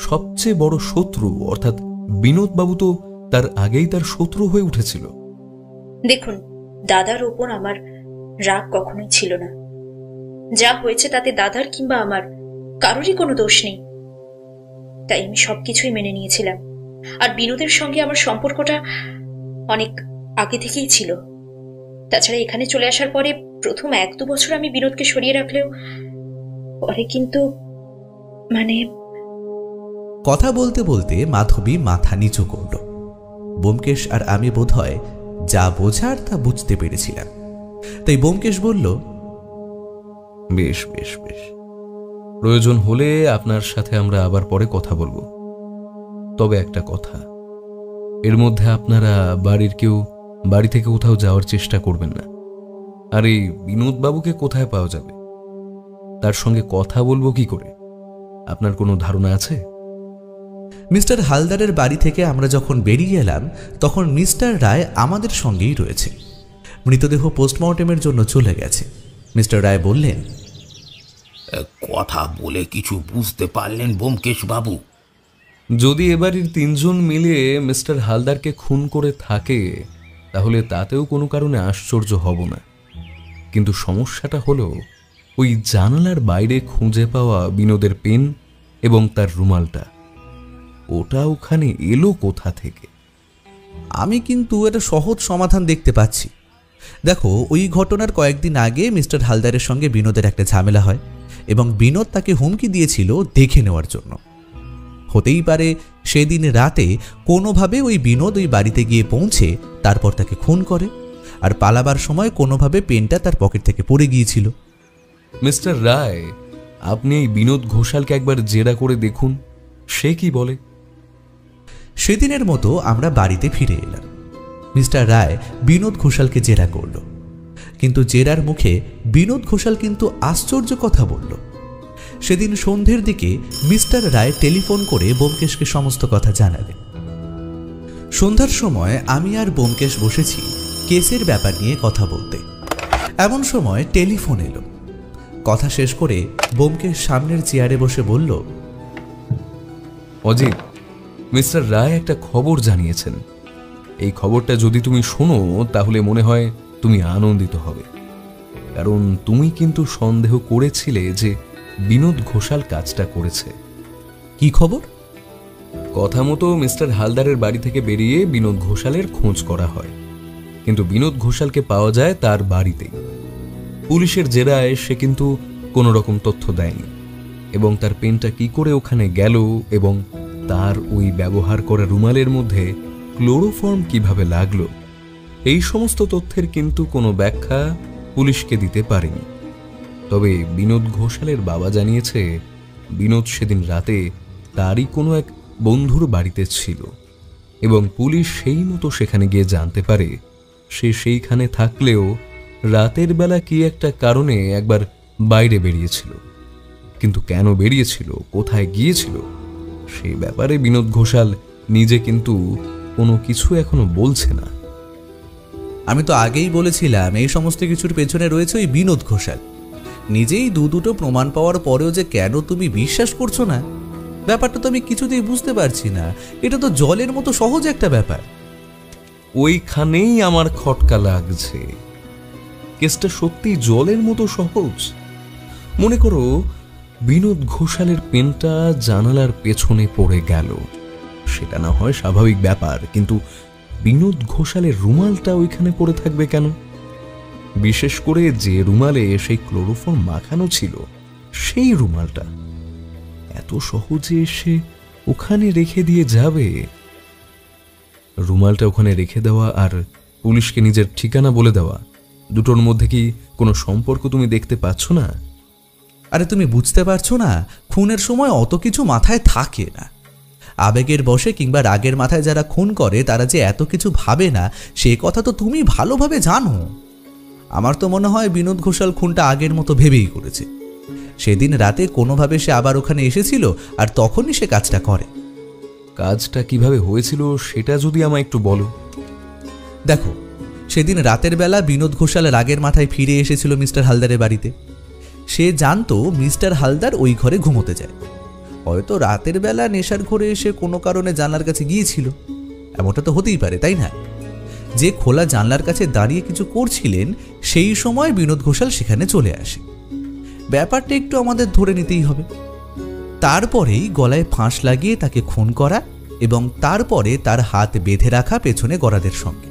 সবচেয়ে বড় শত্রু অর্থাৎ বিনোদবাবু তো তার আগেই তার শত্রু হয়ে উঠেছিল। দেখুন, দাদার ওপর আমার রাগ কখনোই ছিল না। যা হয়েছে তাতে দাদার কিংবা আমার কারোরই কোনো দোষ নেই। তাই আমি সবকিছুই মেনে নিয়েছিলাম। আর বিনোদের সঙ্গে আমার সম্পর্কটা অনেক আগে থেকেই ছিল। তাছাড়া এখানে চলে আসার পরে প্রথম 1-2 বছর আমি বিনোদকে সরিয়ে রাখলেও পরে কিন্তু কথা বলতে বলতে মাধবী মাথা নিচু করল। ব্যোমকেশ আর আমি বোধহয় যা বোঝার তা বুঝতে পেরেছিলাম। তাই ব্যোমকেশ বলল, বেশ বেশ বেশ, প্রয়োজন হলে আপনার সাথে আমরা আবার পরে কথা বলবো। তবে একটা কথা, এর মধ্যে আপনারা বাড়ির কেউ বাড়ি থেকে কোথাও যাওয়ার চেষ্টা করবেন না। আর এই বিনোদবাবুকে কোথায় পাওয়া যাবে, তার সঙ্গে কথা বলবো কি করে, আপনার কোনো ধারণা আছে? মিস্টার হালদারের বাড়ি থেকে আমরা যখন বেরিয়ে এলাম তখন মিস্টার রায় আমাদের সঙ্গেই রয়েছে। মৃতদেহ পোস্টমর্টেমের জন্য চলে গেছে। মিস্টার রায় বললেন, কথা বলে কিছু বুঝতে পারলেন ব্যোমকেশ বাবু? যদি এবাড়ির 3 জন মিলে মিস্টার হালদারকে খুন করে থাকে তাহলে তাতেও কোনো কারণে আশ্চর্য হব না। কিন্তু সমস্যাটা হলো ওই জানালার বাইরে খুঁজে পাওয়া বিনোদের পেন এবং তার রুমালটা, ওটা ওখানে এলো কোথা থেকে? আমি কিন্তু একটা সহজ সমাধান দেখতে পাচ্ছি। দেখো, ওই ঘটনার কয়েকদিন আগে মিস্টার হালদারের সঙ্গে বিনোদের একটা ঝামেলা হয় এবং বিনোদ তাকে হুমকি দিয়েছিল দেখে নেওয়ার জন্য। হতেই পারে সেদিন রাতে কোনোভাবে ওই বিনোদ ওই বাড়িতে গিয়ে পৌঁছে তারপর তাকে খুন করে, আর পালাবার সময় কোনোভাবে পেনটা তার পকেট থেকে পড়ে গিয়েছিল। মিস্টার রায়, আপনি এই বিনোদ ঘোষালকে একবার জেরা করে দেখুন সে কি বলে। সেদিনের মতো আমরা বাড়িতে ফিরে এলাম। মিস্টার রায় বিনোদ ঘোষালকে জেরা করল, কিন্তু জেরার মুখে বিনোদ ঘোষাল কিন্তু আশ্চর্য কথা বলল। সেদিন সন্ধ্যের দিকে মিস্টার রায় টেলিফোন করে ব্যোমকেশকে সমস্ত কথা জানালেন। সন্ধ্যার সময় আমি আর ব্যোমকেশ বসেছি কেসের ব্যাপার নিয়ে কথা বলতে। এমন সময় টেলিফোন এলো। কথা শেষ করে ব্যোমকেশ সামনের চেয়ারে বসে বলল, অজিত, মিস্টার রায় একটা খবর জানিয়েছেন। এই খবরটা যদি তুমি শোনো তাহলে মনে হয় তুমি আনন্দিত হবে, কারণ তুমি কিন্তু সন্দেহ করেছিলে যে বিনোদ ঘোষাল কাজটা করেছে। কি খবর? কথা মতো মিস্টার হালদারের বাড়ি থেকে বেরিয়ে বিনোদ ঘোষালের খোঁজ করা হয়, কিন্তু বিনোদ ঘোষালকে পাওয়া যায় তার বাড়িতেই। পুলিশের জেরায় সে কিন্তু কোনো রকম তথ্য দেয়নি, এবং তার পেনটা কি করে ওখানে গেল এবং তার ওই ব্যবহার করা রুমালের মধ্যে ক্লোরোফর্ম কিভাবে লাগলো, এই সমস্ত তথ্যের কিন্তু কোনো ব্যাখ্যা পুলিশকে দিতে পারেনি। তবে বিনোদ ঘোষালের বাবা জানিয়েছে বিনোদ সেদিন রাতে তারই কোনো এক বন্ধুর বাড়িতে ছিল, এবং পুলিশ সেই মতো সেখানে গিয়ে জানতে পারে সে সেইখানে থাকলেও রাতের বেলা কি একটা কারণে একবার বাইরে বেরিয়েছিল। কিন্তু কেন বেরিয়েছিল, কোথায় গিয়েছিল, সেই ব্যাপারে বিনোদ ঘোষাল নিজে কিন্তু কোনো কিছু এখনো বলছে না। আমি তো আগেই বলেছিলাম এই সমস্ত কিছুর পেছনে রয়েছে ওই বিনোদ ঘোষাল। নিজেই দুটো প্রমাণ পাওয়ার পরেও যে কেন তুমি বিশ্বাস করছো না, ব্যাপারটা তো আমি কিছুতেই বুঝতে পারছি না। এটা তো জলের মতো সহজ একটা ব্যাপার। ওইখানেই আমার খটকা লাগছে। কেসটা সত্যি জলের মতো সহজ। মনে করো বিনোদ ঘোষালের পেনটা জানালার পেছনে পড়ে গেল, সেটা না হয় স্বাভাবিক ব্যাপার, কিন্তু বিনোদ ঘোষালের রুমালটা ওইখানে পড়ে থাকবে কেন? বিশেষ করে যে রুমালে সেই ক্লোরোফর্ম মাখানো ছিল সেই রুমালটা এত সহজে সে ওখানে রেখে দিয়ে যাবে? রুমালটা ওখানে রেখে দেওয়া আর পুলিশকে নিজের ঠিকানা বলে দেওয়া, দুটোর মধ্যে কি কোনো সম্পর্ক তুমি দেখতে পাচ্ছ না? আরে তুমি বুঝতে পারছো না, খুনের সময় অত কিছু মাথায় থাকে না। আবেগের বশে কিংবা রাগের মাথায় যারা খুন করে তারা যে এত কিছু ভাবে না সে কথা তো তুমি ভালোভাবে জানো। আমার তো মনে হয় বিনোদ ঘোষাল খুনটা আগের মতো ভেবেই করেছে। সেদিন রাতে কোনোভাবে সে আবার ওখানে এসেছিল আর তখনই সে কাজটা করে। কাজটা কিভাবে হয়েছিল সেটা যদি আমায় একটু বলো। দেখো, সেদিন রাতের বেলা বিনোদ ঘোষাল রাগের মাথায় ফিরে এসেছিল মিস্টার হালদারের বাড়িতে। সে জানতো মিস্টার হালদার ওই ঘরে ঘুমোতে যায়। হয়তো রাতের বেলা নেশার ঘরে এসে কোনো কারণে জানলার কাছে গিয়েছিল, এমনটা তো হতেই পারে, তাই না? যে খোলা জানলার কাছে দাঁড়িয়ে কিছু করছিলেন সেই সময় বিনোদ ঘোষাল সেখানে চলে আসে। ব্যাপারটা একটু আমাদের ধরে নিতেই হবে। তারপরেই গলায় ফাঁস লাগিয়ে তাকে খুন করা এবং তারপরে তার হাত বেঁধে রাখা পেছনে গরাদের সঙ্গে।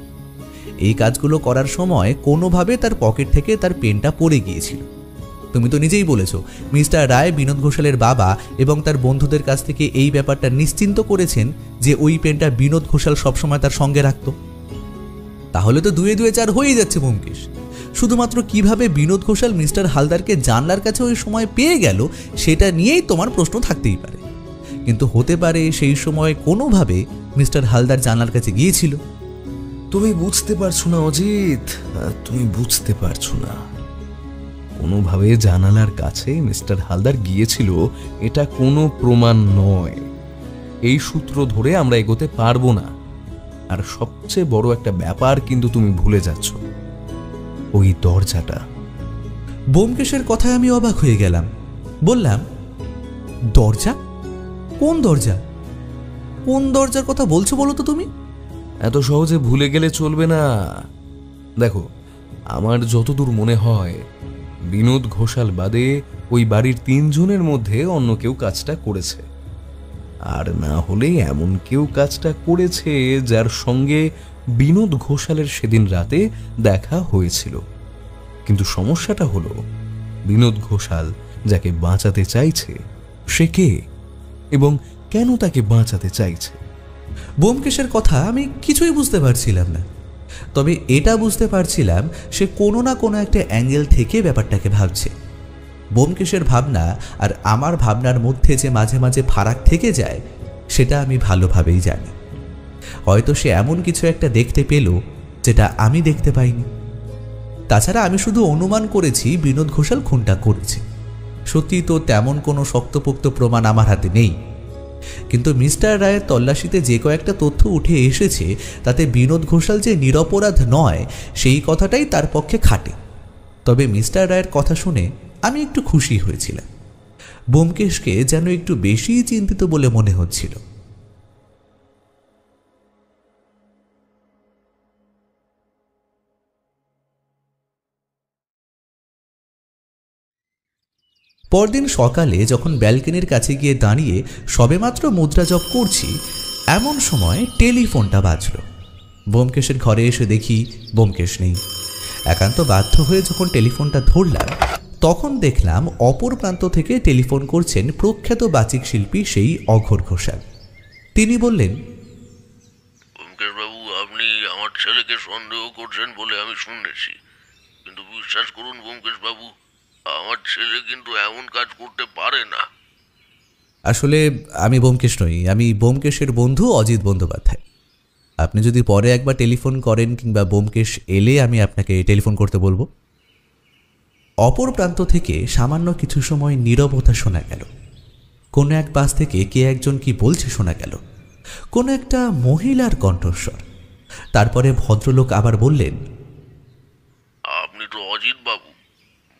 এই কাজগুলো করার সময় কোনোভাবে তার পকেট থেকে তার পেনটা পড়ে গিয়েছিল। তুমি তো নিজেই বলেছো মিস্টার রায় বিনোদ ঘোষালের বাবা এবং তার বন্ধুদের কাছ থেকে এই ব্যাপারটা নিশ্চিন্ত করেছেন যে ওই পেনটা বিনোদ ঘোষাল সবসময় তার সঙ্গে রাখত। তাহলে তো 2 2 4 হয়েই যাচ্ছে ব্যোমকেশ। শুধুমাত্র কিভাবে বিনোদ ঘোষাল মিস্টার হালদারকে জানলার কাছে ওই সময় পেয়ে গেল সেটা নিয়েই তোমার প্রশ্ন থাকতেই পারে। কিন্তু হতে পারে সেই সময় কোনোভাবে মিস্টার হালদার জানলার কাছে গিয়েছিল। তুমি বুঝতে পারছো না অজিত, তুমি বুঝতে পারছো না। কোনোভাবে জানালার কাছে মিস্টার হালদার গিয়েছিল এটা কোনো প্রমাণ নয়। এই সূত্র ধরে আমরা এগোতে পারবো না। আর সবচেয়ে বড় একটা ব্যাপার কিন্তু তুমি ভুলে যাচ্ছ, ওই দরজাটা। ব্যোমকেশের কথায় আমি অবাক হয়ে গেলাম। বললাম, দরজা? কোন দরজা? কোন দরজার কথা বলছো বলো তো তুমি? এত সহজে ভুলে গেলে চলবে না। দেখো, আমার যতদূর মনে হয় বিনোদ ঘোষাল বাদে ওই বাড়ির 3 জনের মধ্যে অন্য কেউ কাজটা করেছে। আর না হলে এমন কেউ কাজটা করেছে যার সঙ্গে বিনোদ ঘোষালের সেদিন রাতে দেখা হয়েছিল। কিন্তু সমস্যাটা হলো বিনোদ ঘোষাল যাকে বাঁচাতে চাইছে সে কে এবং কেন তাকে বাঁচাতে চাইছে। ব্যোমকেশের কথা আমি কিছুই বুঝতে পারছিলাম না। তবে এটা বুঝতে পারছিলাম সে কোনো না কোনো একটা অ্যাঙ্গেল থেকে ব্যাপারটাকে ভাবছে। ব্যোমকেশের ভাবনা আর আমার ভাবনার মধ্যে যে মাঝে মাঝে ফারাক থেকে যায় সেটা আমি ভালোভাবেই জানি। হয়তো সে এমন কিছু একটা দেখতে পেল যেটা আমি দেখতে পাইনি। তাছাড়া আমি শুধু অনুমান করেছি বিনোদ ঘোষাল খুনটা করেছে। সত্যি তো তেমন কোনো শক্তপোক্ত প্রমাণ আমার হাতে নেই। কিন্তু মিস্টার রায়ের তল্লাশিতে যে কয়েকটা তথ্য উঠে এসেছে তাতে বিনোদ ঘোষাল যে নিরপরাধ নয় সেই কথাটাই তার পক্ষে খাটে। তবে মিস্টার রায়ের কথা শুনে আমি একটু খুশি হয়েছিলাম। ব্যোমকেশকে যেন একটু বেশিই চিন্তিত বলে মনে হচ্ছিল। পরদিন সকালে যখন ব্যালকনির কাছে গিয়ে দাঁড়িয়ে সবেমাত্র মুদ্রা জপ করছি এমন সময় টেলিফোনটা বাজল। ব্যোমকেশের ঘরে এসে দেখি ব্যোমকেশ নেই। একান্ত বাধ্য হয়ে যখন টেলিফোনটা ধরলাম তখন দেখলাম অপর প্রান্ত থেকে টেলিফোন করছেন প্রখ্যাত বাচিক শিল্পী সেই অঘোর ঘোষাল। তিনি বললেন, ব্যোমকেশবাবু, আপনি আমার ছেলেকে সন্দেহ করছেন বলে আমি শুনেছি, কিন্তু বিশ্বাস করুন ব্যোমকেশবাবু, আমার ছেলে কিন্তু এমন কাজ করতে পারে না। আসলে আমি ব্যোমকেশ নই, আমি ব্যোমকেশের বন্ধু অজিত বন্দ্যোপাধ্যায়। আপনি যদি পরে একবার টেলিফোন করেন কিংবা ব্যোমকেশ এলে আমি আপনাকে টেলিফোন করতে বলবো। অপর প্রান্ত থেকে সামান্য কিছু সময় নীরবতা শোনা গেল। কোনো এক পাশ থেকে কে একজন কি বলছে শোনা গেল, কোনো একটা মহিলার কণ্ঠস্বর। তারপরে ভদ্রলোক আবার বললেন, আপনি তো অজিত বাবু,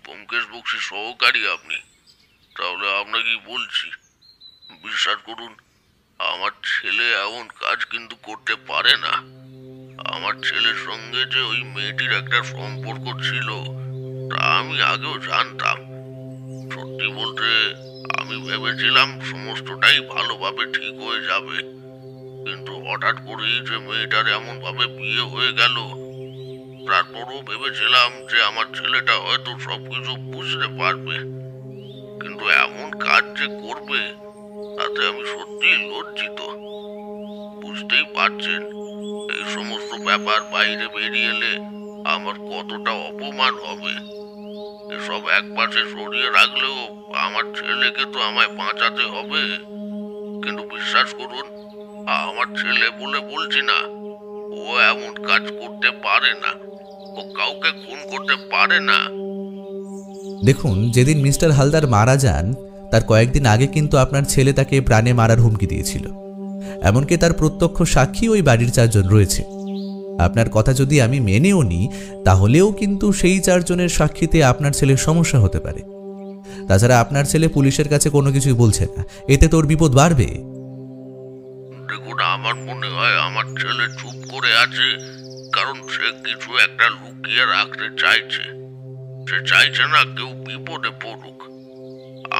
ব্যোমকেশ বক্সির সহকারী আপনি। তাহলে আপনাকেই বলছি, বিশ্বাস করুন, আমার ছেলে এমন কাজ কিন্তু করতে পারে না। আমার ছেলের সঙ্গে যে ওই মেয়েটির একটা সম্পর্ক ছিল তা আমি আগেও জানতাম। সত্যি বলতে আমি ভেবেছিলাম সমস্তটাই ভালোভাবে ঠিক হয়ে যাবে, কিন্তু হঠাৎ করেই যে মেয়েটার এমন ভাবে বিয়ে হয়ে গেল, তারপরও ভেবেছিলাম যে আমার ছেলেটা হয়তো সবকিছু বুঝতে পারবে, কিন্তু এমন কাজ যে করবে তাতে আমি সত্যি লজ্জিত। বুঝতেই পারছেন এই সমস্ত ব্যাপার বাইরে বেরিয়ে এলে আমার কতটা অপমান হবে। এসব একপাশে সরিয়ে রাখলেও আমার ছেলেকে তো আমায় বাঁচাতে হবে। কিন্তু বিশ্বাস করুন, আমার ছেলে বলে বলছি না, ও এমন কাজ করতে পারে না, ও কাউকে খুন করতে পারে না। দেখুন, যেদিন মিস্টার হালদার মারা যান তার কয়েকদিন আগে কিন্তু আপনার ছেলে তাকে প্রাণে মারার হুমকি দিয়েছিল। এমনকি তার প্রত্যক্ষ সাক্ষী ওই বাড়ির 4 জন রয়েছে। আপনার কথা যদি আমি মেনেও নিই, তাহলেও কিন্তু সেই 4 জনের সাক্ষীতে আপনার ছেলের সমস্যা হতে পারে। তাছাড়া আপনার ছেলে পুলিশের কাছে কোনো কিছুই বলছে না, এতে তোর বিপদ বাড়বে। দেখুন, আমার মনে হয় আমার ছেলে চুপ করে আছে কারণ সে কিছু একটা লুকিয়ে রাখতে চাইছে। সে চাইছে না কেউ বিপদে পড়ুক।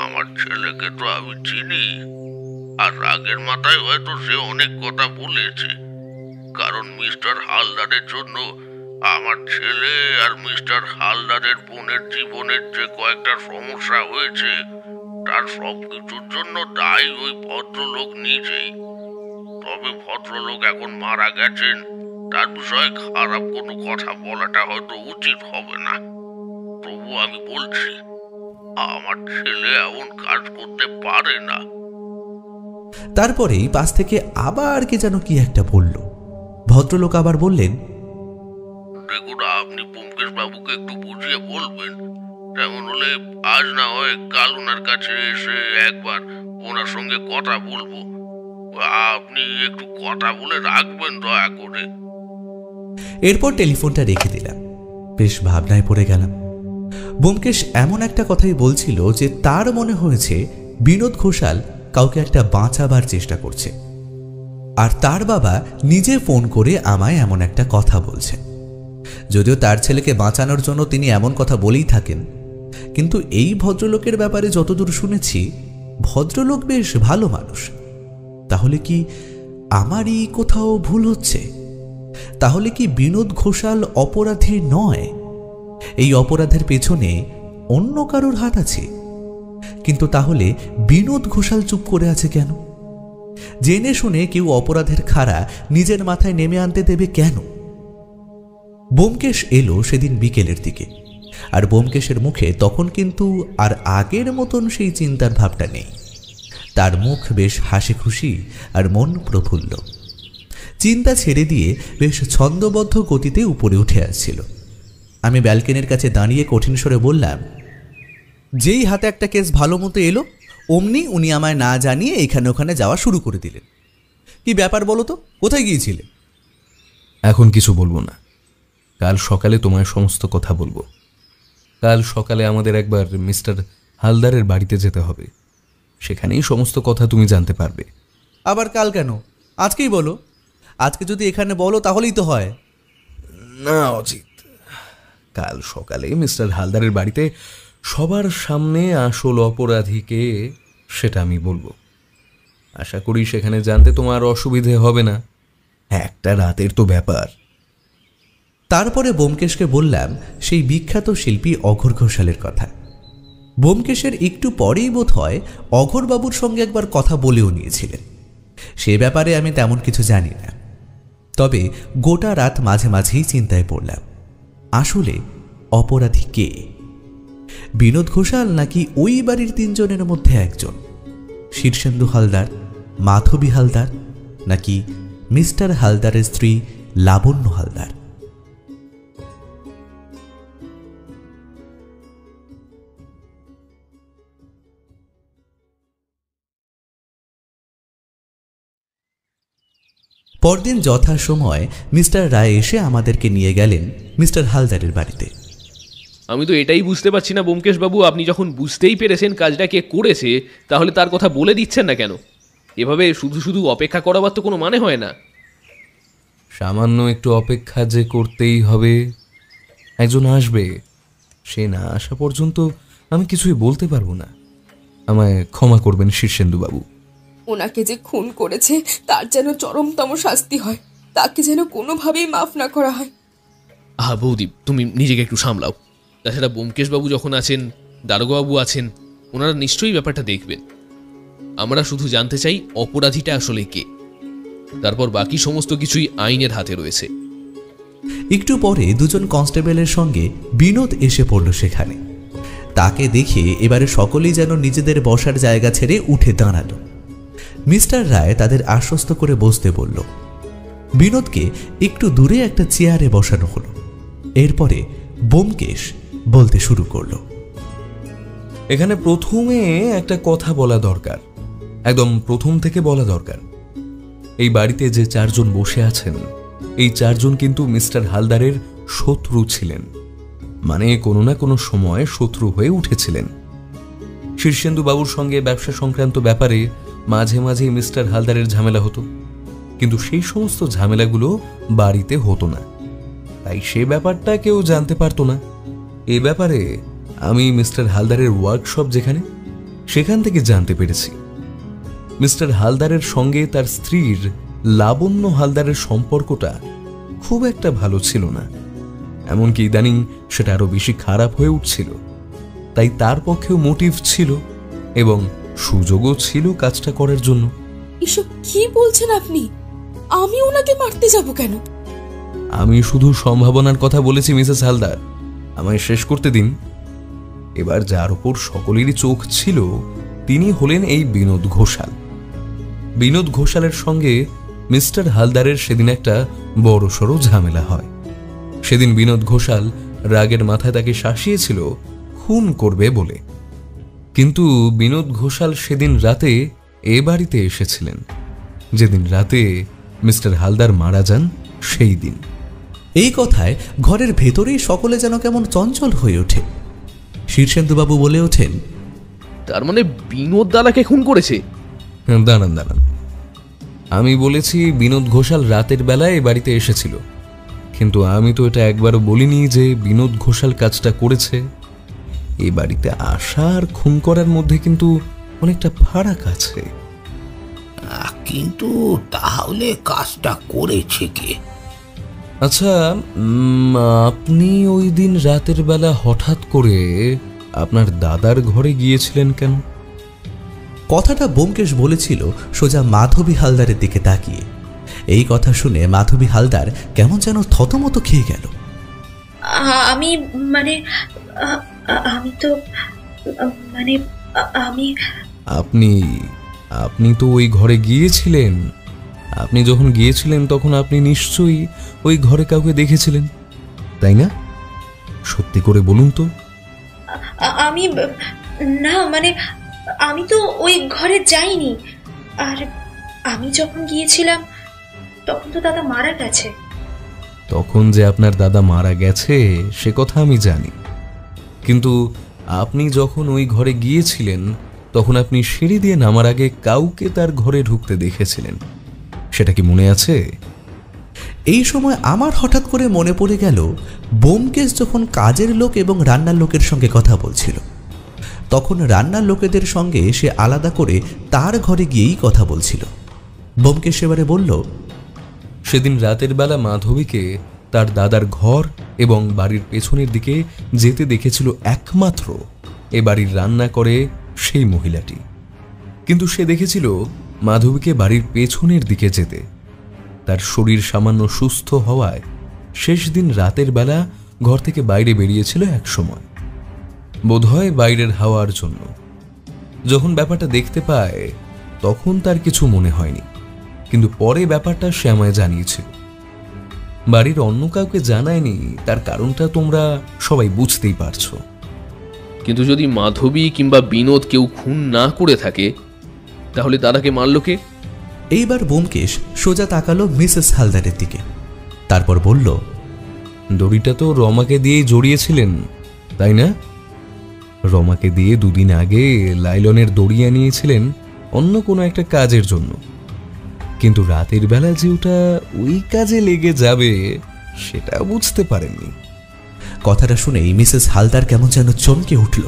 আমার ছেলেকে তো আমি চিনি, আর রাগের মাথায় হয়তো সে অনেক কথা বলেছে। কারণ মিস্টার হালদারের জন্য আমার ছেলে আর মিস্টার হালদারের বোনের জীবনের যে কয়েকটা সমস্যা হয়েছে, তার সবকিছুর জন্য দায়ী ওই ভদ্রলোক নিজেই। তবে ভদ্রলোক এখন মারা গেছেন, তার বিষয়ে খারাপ কোনো কথা বলাটা হয়তো উচিত হবে না। তবু আমি বলছি, আমার ছেলে এমন কাজ করতে পারে না। তারপরেই পাশ থেকে আবার কে যেন কি একটা বলল। ভদ্রলোক আবার বললেন, দেখুন, আপনি ব্যোমকেশ বাবুকে একটু বুঝিয়ে বলবেন। তেমন হলে আজ না হয় কাল ওনার কাছে এসে একবার ওনার সঙ্গে কথা বলবো। আপনি একটু কথা বলে রাখবেন দয়া করে। এরপর টেলিফোনটা রেখে দিলাম। বেশ ভাবনায় পড়ে গেলাম। ব্যোমকেশ এমন একটা কথাই বলছিল যে তার মনে হয়েছে বিনোদ ঘোষাল কাউকে একটা বাঁচাবার চেষ্টা করছে, আর তার বাবা নিজে ফোন করে আমায় এমন একটা কথা বলছে। যদিও তার ছেলেকে বাঁচানোর জন্য তিনি এমন কথা বলেই থাকেন, কিন্তু এই ভদ্রলোকের ব্যাপারে যতদূর শুনেছি, ভদ্রলোক বেশ ভালো মানুষ। তাহলে কি আমারই কোথাও ভুল হচ্ছে? তাহলে কি বিনোদ ঘোষাল অপরাধী নয়? এই অপরাধের পেছনে অন্য কারোর হাত আছে? কিন্তু তাহলে বিনোদ ঘোষাল চুপ করে আছে কেন? জেনে শুনে কেউ অপরাধের খাড়া নিজের মাথায় নেমে আনতে দেবে কেন? ব্যোমকেশ এলো সেদিন বিকেলের দিকে, আর ব্যোমকেশের মুখে তখন কিন্তু আর আগের মতন সেই চিন্তার ভাবটা নেই। তার মুখ বেশ হাসি খুশি আর মন প্রফুল্ল। চিন্তা ছেড়ে দিয়ে বেশ ছন্দবদ্ধ গতিতে উপরে উঠে আসছিল। আমি ব্যালকনির কাছে দাঁড়িয়ে কঠিন স্বরে বললাম, যেই হাতে একটা কেস ভালো মতো এলো, অমনি উনি আমায় না জানিয়ে এখানে ওখানে যাওয়া শুরু করে দিলেন। কি ব্যাপার বলো তো, কোথায় গিয়েছিলে? এখন কিছু বলবো না, কাল সকালে তোমায় সমস্ত কথা বলবো। কাল সকালে আমাদের একবার মিস্টার হালদারের বাড়িতে যেতে হবে, সেখানেই সমস্ত কথা তুমি জানতে পারবে। আবার কাল কেন? আজকেই বলো। আজকে যদি এখানে বলো তাহলেই তো হয়। না অজিত, কাল সকালে মিস্টার হালদারের বাড়িতে সবার সামনে আসল অপরাধীকে সেটা আমি বলবো। আশা করি সেখানে জানতে তোমার অসুবিধে হবে না, একটা রাতের তো ব্যাপার। তারপরে ব্যোমকেশকে বললাম সেই বিখ্যাত শিল্পী অঘোর ঘোষালের কথা। ব্যোমকেশের একটু পরেই বোধ হয় অঘোরবাবুর সঙ্গে একবার কথা বলেও নিয়েছিলেন। সে ব্যাপারে আমি তেমন কিছু জানি না, তবে গোটা রাত মাঝে মাঝেই চিন্তায় পড়লাম, আসলে অপরাধী কে? বিনোদ ঘোষাল নাকি ওই বাড়ির 3 জনের মধ্যে একজন? শীর্ষেন্দু হালদার, মাধবী হালদার, নাকি মিস্টার হালদারের স্ত্রী লাবণ্য হালদার? পরদিন যথাসময় মিস্টার রায় এসে আমাদেরকে নিয়ে গেলেন মিস্টার হালদারের বাড়িতে। আমি তো এটাই বুঝতে পারছি না ব্যোমকেশ বাবু, আপনি যখন বুঝতেই পেরেছেন কাজটা কে করেছে, তাহলে তার কথা বলে দিচ্ছেন না কেন? এভাবে শুধু শুধু অপেক্ষা করাবার তো কোনো মানে হয় না। সামান্য একটু অপেক্ষা যে করতেই হবে, একজন আসবে, সে না আসা পর্যন্ত আমি কিছুই বলতে পারবো না। আমায় ক্ষমা করবেন শীর্ষেন্দু বাবু। ওনাকে যে খুন করেছে তার যেন চরমতম শাস্তি হয়, তাকে যেন কোনোভাবেই মাফ না করা হয়। বৌদি, তুমি নিজেকে একটু সামলাও। তাছাড়া ব্যোমকেশ বাবু যখন আছেন, দারোগাবু আছেন, ওনারা নিশ্চয়ই ব্যাপারটা দেখবেন। আমরা শুধু জানতে চাই অপরাধীটা আসলে কে, তারপর বাকি সমস্ত কিছুই আইনের হাতে রয়েছে। একটু পরে 2 জন কনস্টেবলের সঙ্গে বিনোদ এসে পড়ল সেখানে। তাকে দেখে এবারে সকলেই যেন নিজেদের বসার জায়গা ছেড়ে উঠে দাঁড়ালো। মিস্টার রায় তাদের আশ্বস্ত করে বসতে বলল। বিনোদকে একটু দূরে একটা চেয়ারে বসানো হলো। এরপরে ব্যোমকেশ বলতে শুরু করলো। এখানে প্রথমে একটা কথা বলা দরকার, একদম প্রথম থেকে বলা দরকার। এই বাড়িতে যে 4 জন বসে আছেন, এই 4 জন কিন্তু মিস্টার হালদারের শত্রু ছিলেন, মানে কোনো না কোনো সময় শত্রু হয়ে উঠেছিলেন। শীর্ষেন্দু বাবুর সঙ্গে ব্যবসা সংক্রান্ত ব্যাপারে মাঝে মাঝে মিস্টার হালদারের ঝামেলা হতো, কিন্তু সেই সমস্ত ঝামেলাগুলো বাড়িতে হতো না, তাই সে ব্যাপারটা কেউ জানতে পারতো না। এ ব্যাপারে আমি মিস্টার হালদারের ওয়ার্কশপ যেখানে, সেখান থেকে জানতে পেরেছি। মিস্টার হালদারের সঙ্গে তার স্ত্রীর লাবণ্য হালদারের সম্পর্কটা খুব একটা ভালো ছিল না, এমনকি ইদানিং সেটা আরো বেশি খারাপ হয়ে উঠছিল। তাই তার পক্ষেও মোটিভ ছিল এবং সুযোগও ছিল কাজটা করার জন্য। এসব কি বলছেন আপনি? আমি ওনাকে মারতে যাব কেন? আমি শুধু সম্ভাবনার কথা বলেছি মিসেস হালদার, আমায় শেষ করতে দিন। এবার যার উপর সকলেরই চোখ ছিল তিনি হলেন এই বিনোদ ঘোষাল। বিনোদ ঘোষালের সঙ্গে মিস্টার হালদারের সেদিন একটা বড়সড় ঝামেলা হয়। সেদিন বিনোদ ঘোষাল রাগের মাথায় তাকে শাসিয়েছিল খুন করবে বলে, কিন্তু বিনোদ ঘোষাল সেদিন রাতে এ বাড়িতে এসেছিলেন যেদিন রাতে মিস্টার হালদার মারা যান সেই দিন। এই কথায় ঘরের ভেতরেই সকলে যেন কেমন চঞ্চল হয়ে ওঠে। শীর্ষেন্দুবাবু বলে ওঠেন, তার মানে বিনোদ দাদাকে খুন করেছে? দাঁড়ান দাঁড়ান, আমি বলেছি বিনোদ ঘোষাল রাতের বেলায় এ বাড়িতে এসেছিল, কিন্তু আমি তো এটা একবারও বলিনি যে বিনোদ ঘোষাল কাজটা করেছে। এ বাড়িতে আসা আর খুন করার মধ্যে কিন্তু অনেকটা ফারাক আছে। কিন্তু তাহলে কাজটা করেছে কে? আচ্ছা, আপনি ওই দিন রাতের বেলা হঠাৎ করে আপনার দাদার ঘরে গিয়েছিলেন কেন? কথাটা ব্যোমকেশ বলেছিল সোজা মাধবী হালদারের দিকে তাকিয়ে। এই কথা শুনে মাধবী হালদার কেমন যেন থতমত খেয়ে গেল। আমি মানে আমি তো মানে আমি আপনি আপনি তো ওই ঘরে গিয়েছিলেন। আপনি যখন গিয়েছিলেন তখন আপনি নিশ্চয়ই ওই ঘরে কাউকে দেখেছিলেন, তাই না? সত্যি করে বলুন তো। আমি না, মানে আমি তো ওই ঘরে যাইনি। আর আমি যখন গিয়েছিলাম তখন তো দাদা মারা গেছে। তখন যে আপনার দাদা মারা গেছে সে কথা আমি জানি, কিন্তু আপনি যখন ওই ঘরে গিয়েছিলেন তখন আপনি সিঁড়ি দিয়ে নামার আগে কাউকে তার ঘরে ঢুকতে দেখেছিলেন, সেটা কি মনে আছে? এই সময় আমার হঠাৎ করে মনে পড়ে গেল ব্যোমকেশ যখন কাজের লোক এবং রান্নার লোকের সঙ্গে কথা বলছিল, তখন রান্নার লোকেদের সঙ্গে সে আলাদা করে তার ঘরে গিয়েই কথা বলছিল। ব্যোমকেশ এবারে বলল, সেদিন রাতের বেলা মাধবীকে তার দাদার ঘর এবং বাড়ির পেছনের দিকে যেতে দেখেছিল একমাত্র এ বাড়ির রান্না করে সেই মহিলাটি, কিন্তু সে দেখেছিল মাধবীকে বাড়ির পেছনের দিকে যেতে। তার শরীর সামান্য সুস্থ হওয়ায় শেষ দিন রাতের বেলা ঘর থেকে বাইরে বেরিয়েছিল এক সময়, বোধহয় বাইরের হাওয়ার জন্য। যখন ব্যাপারটা দেখতে পায় তখন তার কিছু মনে হয়নি, কিন্তু পরে ব্যাপারটা সে আমায় জানিয়েছিল। বাড়ির অন্য কাউকে জানায়নি, তার কারণটা তোমরা সবাই বুঝতেই পারছো। কিন্তু যদি মাধবী কিংবা বিনোদ কেউ খুন না করে থাকে তাহলে তারাকে মারল কে? এইবার ব্যোমকেশ সোজা তাকালো মিসেস হালদারের দিকে, তারপর বলল, দড়িটা তো রমাকে দিয়েই জড়িয়েছিলেন, তাই না? রমাকে দিয়ে 2 দিন আগে লাইলনের দড়ি আনিয়েছিলেন অন্য কোনো একটা কাজের জন্য, কিন্তু রাতের বেলা যে ওটা ওই কাজে লেগে যাবে সেটা বুঝতে পারেননি। কথাটা শুনেই মিসেস হালদার কেমন যেন চমকে উঠল।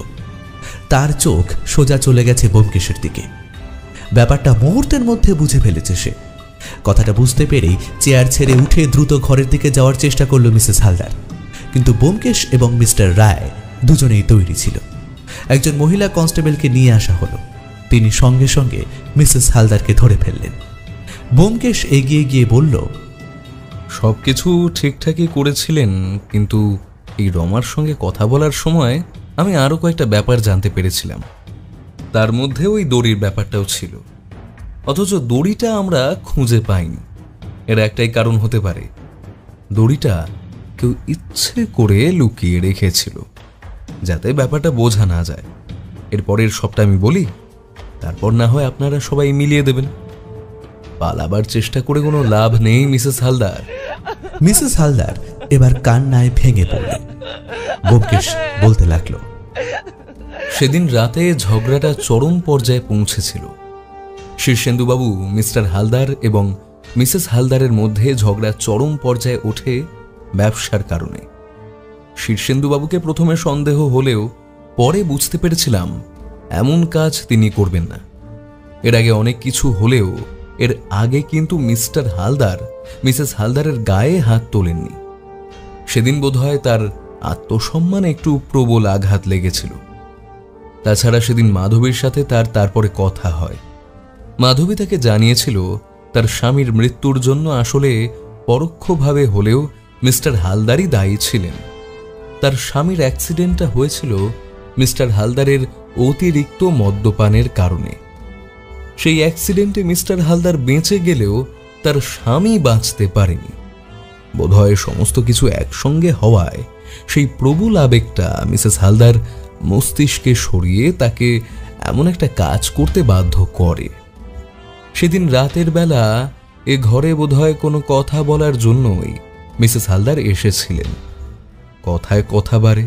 তার চোখ সোজা চলে গেছে ব্যোমকেশের দিকে। ব্যাপারটা মুহূর্তের মধ্যে বুঝে ফেলেছে সে। কথাটা বুঝতে পেরেই চেয়ার ছেড়ে উঠে দ্রুত ঘরের দিকে যাওয়ার চেষ্টা করল মিসেস হালদার, কিন্তু ব্যোমকেশ এবং মিস্টার রায় দুজনেই তৈরি ছিল। একজন মহিলা কনস্টেবলকে নিয়ে আসা হলো। তিনি সঙ্গে সঙ্গে মিসেস হালদারকে ধরে ফেললেন। ব্যোমকেশ এগিয়ে গিয়ে বলল, সবকিছু ঠিকঠাকই করেছিলেন, কিন্তু এই রমার সঙ্গে কথা বলার সময় আমি আরো কয়েকটা ব্যাপার জানতে পেরেছিলাম। তার মধ্যে ওই দড়ির ব্যাপারটাও ছিল। অথচ দড়িটা আমরা খুঁজে পাইনি। এর একটাই কারণ হতে পারে, দড়িটা কেউ ইচ্ছে করে লুকিয়ে রেখেছিল, যাতে ব্যাপারটা বোঝা না যায়। এরপরের সবটা আমি বলি, তারপর না হয় আপনারা সবাই মিলিয়ে দেবেন। পালাবার চেষ্টা করে কোনো লাভ নেই মিসেস হালদার। মিসেস হালদার এবার কান্নায় ভেঙে পড়লেন। ব্যোমকেশ বলতে লাগলো, সেদিন রাতে ঝগড়াটা চরম পর্যায়ে পৌঁছেছিল। শীর্ষেন্দুবাবু, মিস্টার হালদার এবং মিসেস হালদারের মধ্যে ঝগড়া চরম পর্যায়ে ওঠে ব্যবসার কারণে। শীর্ষেন্দুবাবুকে প্রথমে সন্দেহ হলেও পরে বুঝতে পেরেছিলাম এমন কাজ তিনি করবেন না। এর আগে অনেক কিছু হলেও এর আগে কিন্তু মিস্টার হালদার মিসেস হালদারের গায়ে হাত তোলেননি। সেদিন বোধহয় তার আত্মসম্মানে একটু প্রবল আঘাত লেগেছিল। তাছাড়া সেদিন মাধবীর সাথে তারপরে কথা হয়। মাধবী তাকে জানিয়েছিল তার স্বামীর মৃত্যুর জন্য আসলে পরোক্ষভাবে হলেও মিস্টার হালদারই দায়ী ছিলেন। তার স্বামীর অ্যাক্সিডেন্টটা হয়েছিল মিস্টার হালদারের অতিরিক্ত মদ্যপানের কারণে। সেই অ্যাক্সিডেন্টে মিস্টার হালদার বেঁচে গেলেও তার স্বামী বাঁচতে পারেনি। বোধহয় সমস্ত কিছু একসঙ্গে হওয়ায় সেই প্রবল আবেগটা মিসেস হালদার মস্তিষ্কে সরিয়ে তাকে এমন একটা কাজ করতে বাধ্য করে। সেদিন রাতের বেলা এ ঘরে বোধহয় কোনো কথা বলার জন্যই মিসেস হালদার এসেছিলেন। কথায় কথা বাড়ে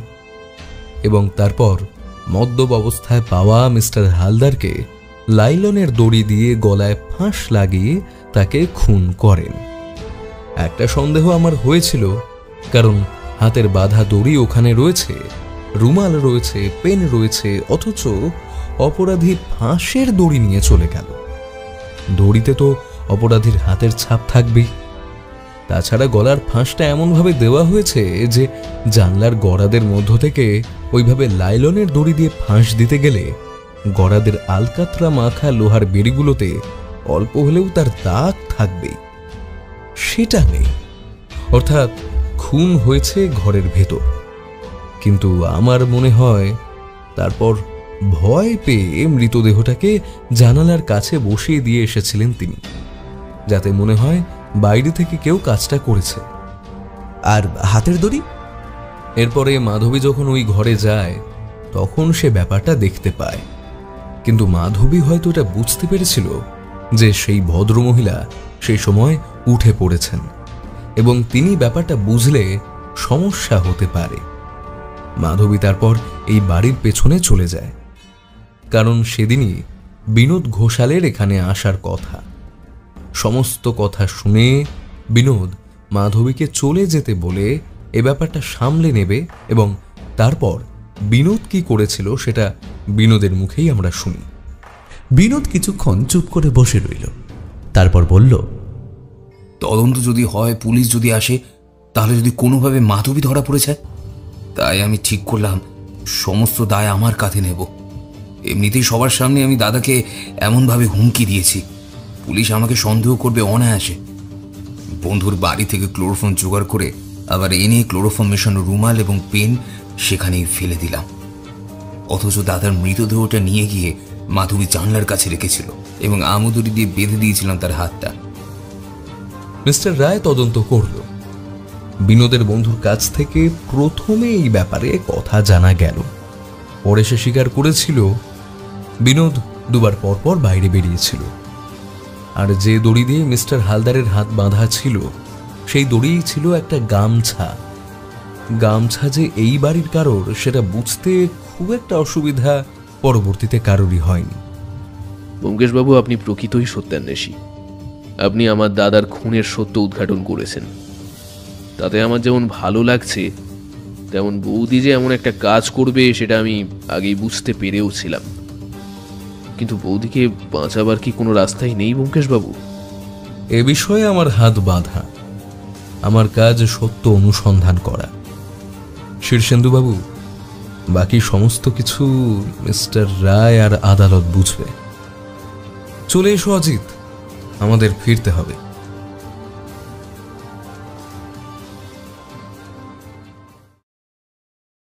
এবং তারপর মদ্যপ অবস্থায় পাওয়া মিস্টার হালদারকে লাইলনের দড়ি দিয়ে গলায় ফাঁস লাগিয়ে তাকে খুন করেন। একটা সন্দেহ আমার হয়েছিল, কারণ হাতের বাঁধা দড়ি ওখানে রয়েছে, রুমাল রয়েছে, পেন রয়েছে, অথচ অপরাধী ফাঁসের দড়ি নিয়ে চলে গেল। দড়িতে তো অপরাধীর হাতের ছাপ থাকবেই। তাছাড়া গলার ফাঁসটা এমনভাবে দেওয়া হয়েছে যে জানলার গড়াদের মধ্য থেকে ওইভাবে লাইলনের দড়ি দিয়ে ফাঁস দিতে গেলে গড়াদের আলকাতরা মাখা লোহার বেড়িগুলোতে অল্প হলেও তার দাগ থাকবেই। সেটা নেই, অর্থাৎ খুন হয়েছে ঘরের ভেতর। কিন্তু আমার মনে হয় তারপর ভয় পেয়ে মৃতদেহটাকে জানালার কাছে বসিয়ে দিয়ে এসেছিলেন তিনি, যাতে মনে হয় বাইরে থেকে কেউ কাজটা করেছে। আর হাতের দড়ি? এরপরে মাধবী যখন ওই ঘরে যায় তখন সে ব্যাপারটা দেখতে পায়, কিন্তু মাধবী হয়তো এটা বুঝতে পেরেছিল যে সেই ভদ্রমহিলা সেই সময় উঠে পড়েছেন এবং তিনি ব্যাপারটা বুঝলে সমস্যা হতে পারে। মাধবী তারপর এই বাড়ির পেছনে চলে যায়, কারণ সেদিনই বিনোদ ঘোষালের এখানে আসার কথা। সমস্ত কথা শুনে বিনোদ মাধবীকে চলে যেতে বলে এ ব্যাপারটা সামলে নেবে এবং তারপর বিনোদ কি করেছিল সেটা বিনোদের মুখেই আমরা শুনি। বিনোদ কিছুক্ষণ চুপ করে বসে রইল, তারপর বলল, তদন্ত যদি হয়, পুলিশ যদি আসে, তাহলে যদি কোনোভাবে মাধবী ধরা পড়েছে, তাই আমি ঠিক করলাম সমস্ত দায় আমার কাঁধে নেব। এমনিতেই সবার সামনে আমি দাদাকে এমনভাবে হুমকি দিয়েছি, পুলিশ আমাকে সন্দেহ করবে অনায়াসে। বন্ধুর বাড়ি থেকে ক্লোরোফর্ম জোগাড় করে আবার এনে ক্লোরোফর্ম মেশানো রুমাল এবং পেন সেখানেই ফেলে দিলাম। অথচ দাদার মৃতদেহটা নিয়ে গিয়ে মাধবী জানলার কাছে রেখেছিল এবং আমদড়ি দিয়ে বেঁধে দিয়েছিলাম তার হাতটা। মিস্টার রায় তদন্ত করল। বিনোদের বন্ধুর কাছ থেকে প্রথমে এই ব্যাপারে কথা জানা গেল। পরে সে স্বীকার করেছিল বিনোদ দুবার পরপর বাইরে বেরিয়েছিল, আর যে দড়ি দিয়ে মিস্টার হালদারের হাত বাঁধা ছিল সেই দড়ি ছিল একটা গামছা। গামছা যে এই বাড়ির কারোর সেটা বুঝতে খুব একটা অসুবিধা পরবর্তীতে কারোরই হয়নি। ব্যোমকেশবাবু, আপনি প্রকৃতই সত্যান্বেষী। আপনি আমার দাদার খুনের সত্য উদ্ঘাটন করেছেন। তাতে আমার যেমন ভালো লাগছে, তেমন বৌদি যে এমন একটা কাজ করবে সেটা আমি আগেই বুঝতে পেরেও ছিলাম। কিন্তু বৌদিকে বাঁচাবার কি কোনো রাস্তাই নেই ব্যোমকেশবাবু? এ বিষয়ে আমার হাত বাঁধা। আমার কাজ সত্য অনুসন্ধান করা। শীর্ষেন্দুবাবু, বাকি সমস্ত কিছু মিস্টার রায় আর আদালত বুঝবে। চলে এসো অজিত, আমাদের ফিরতে হবে।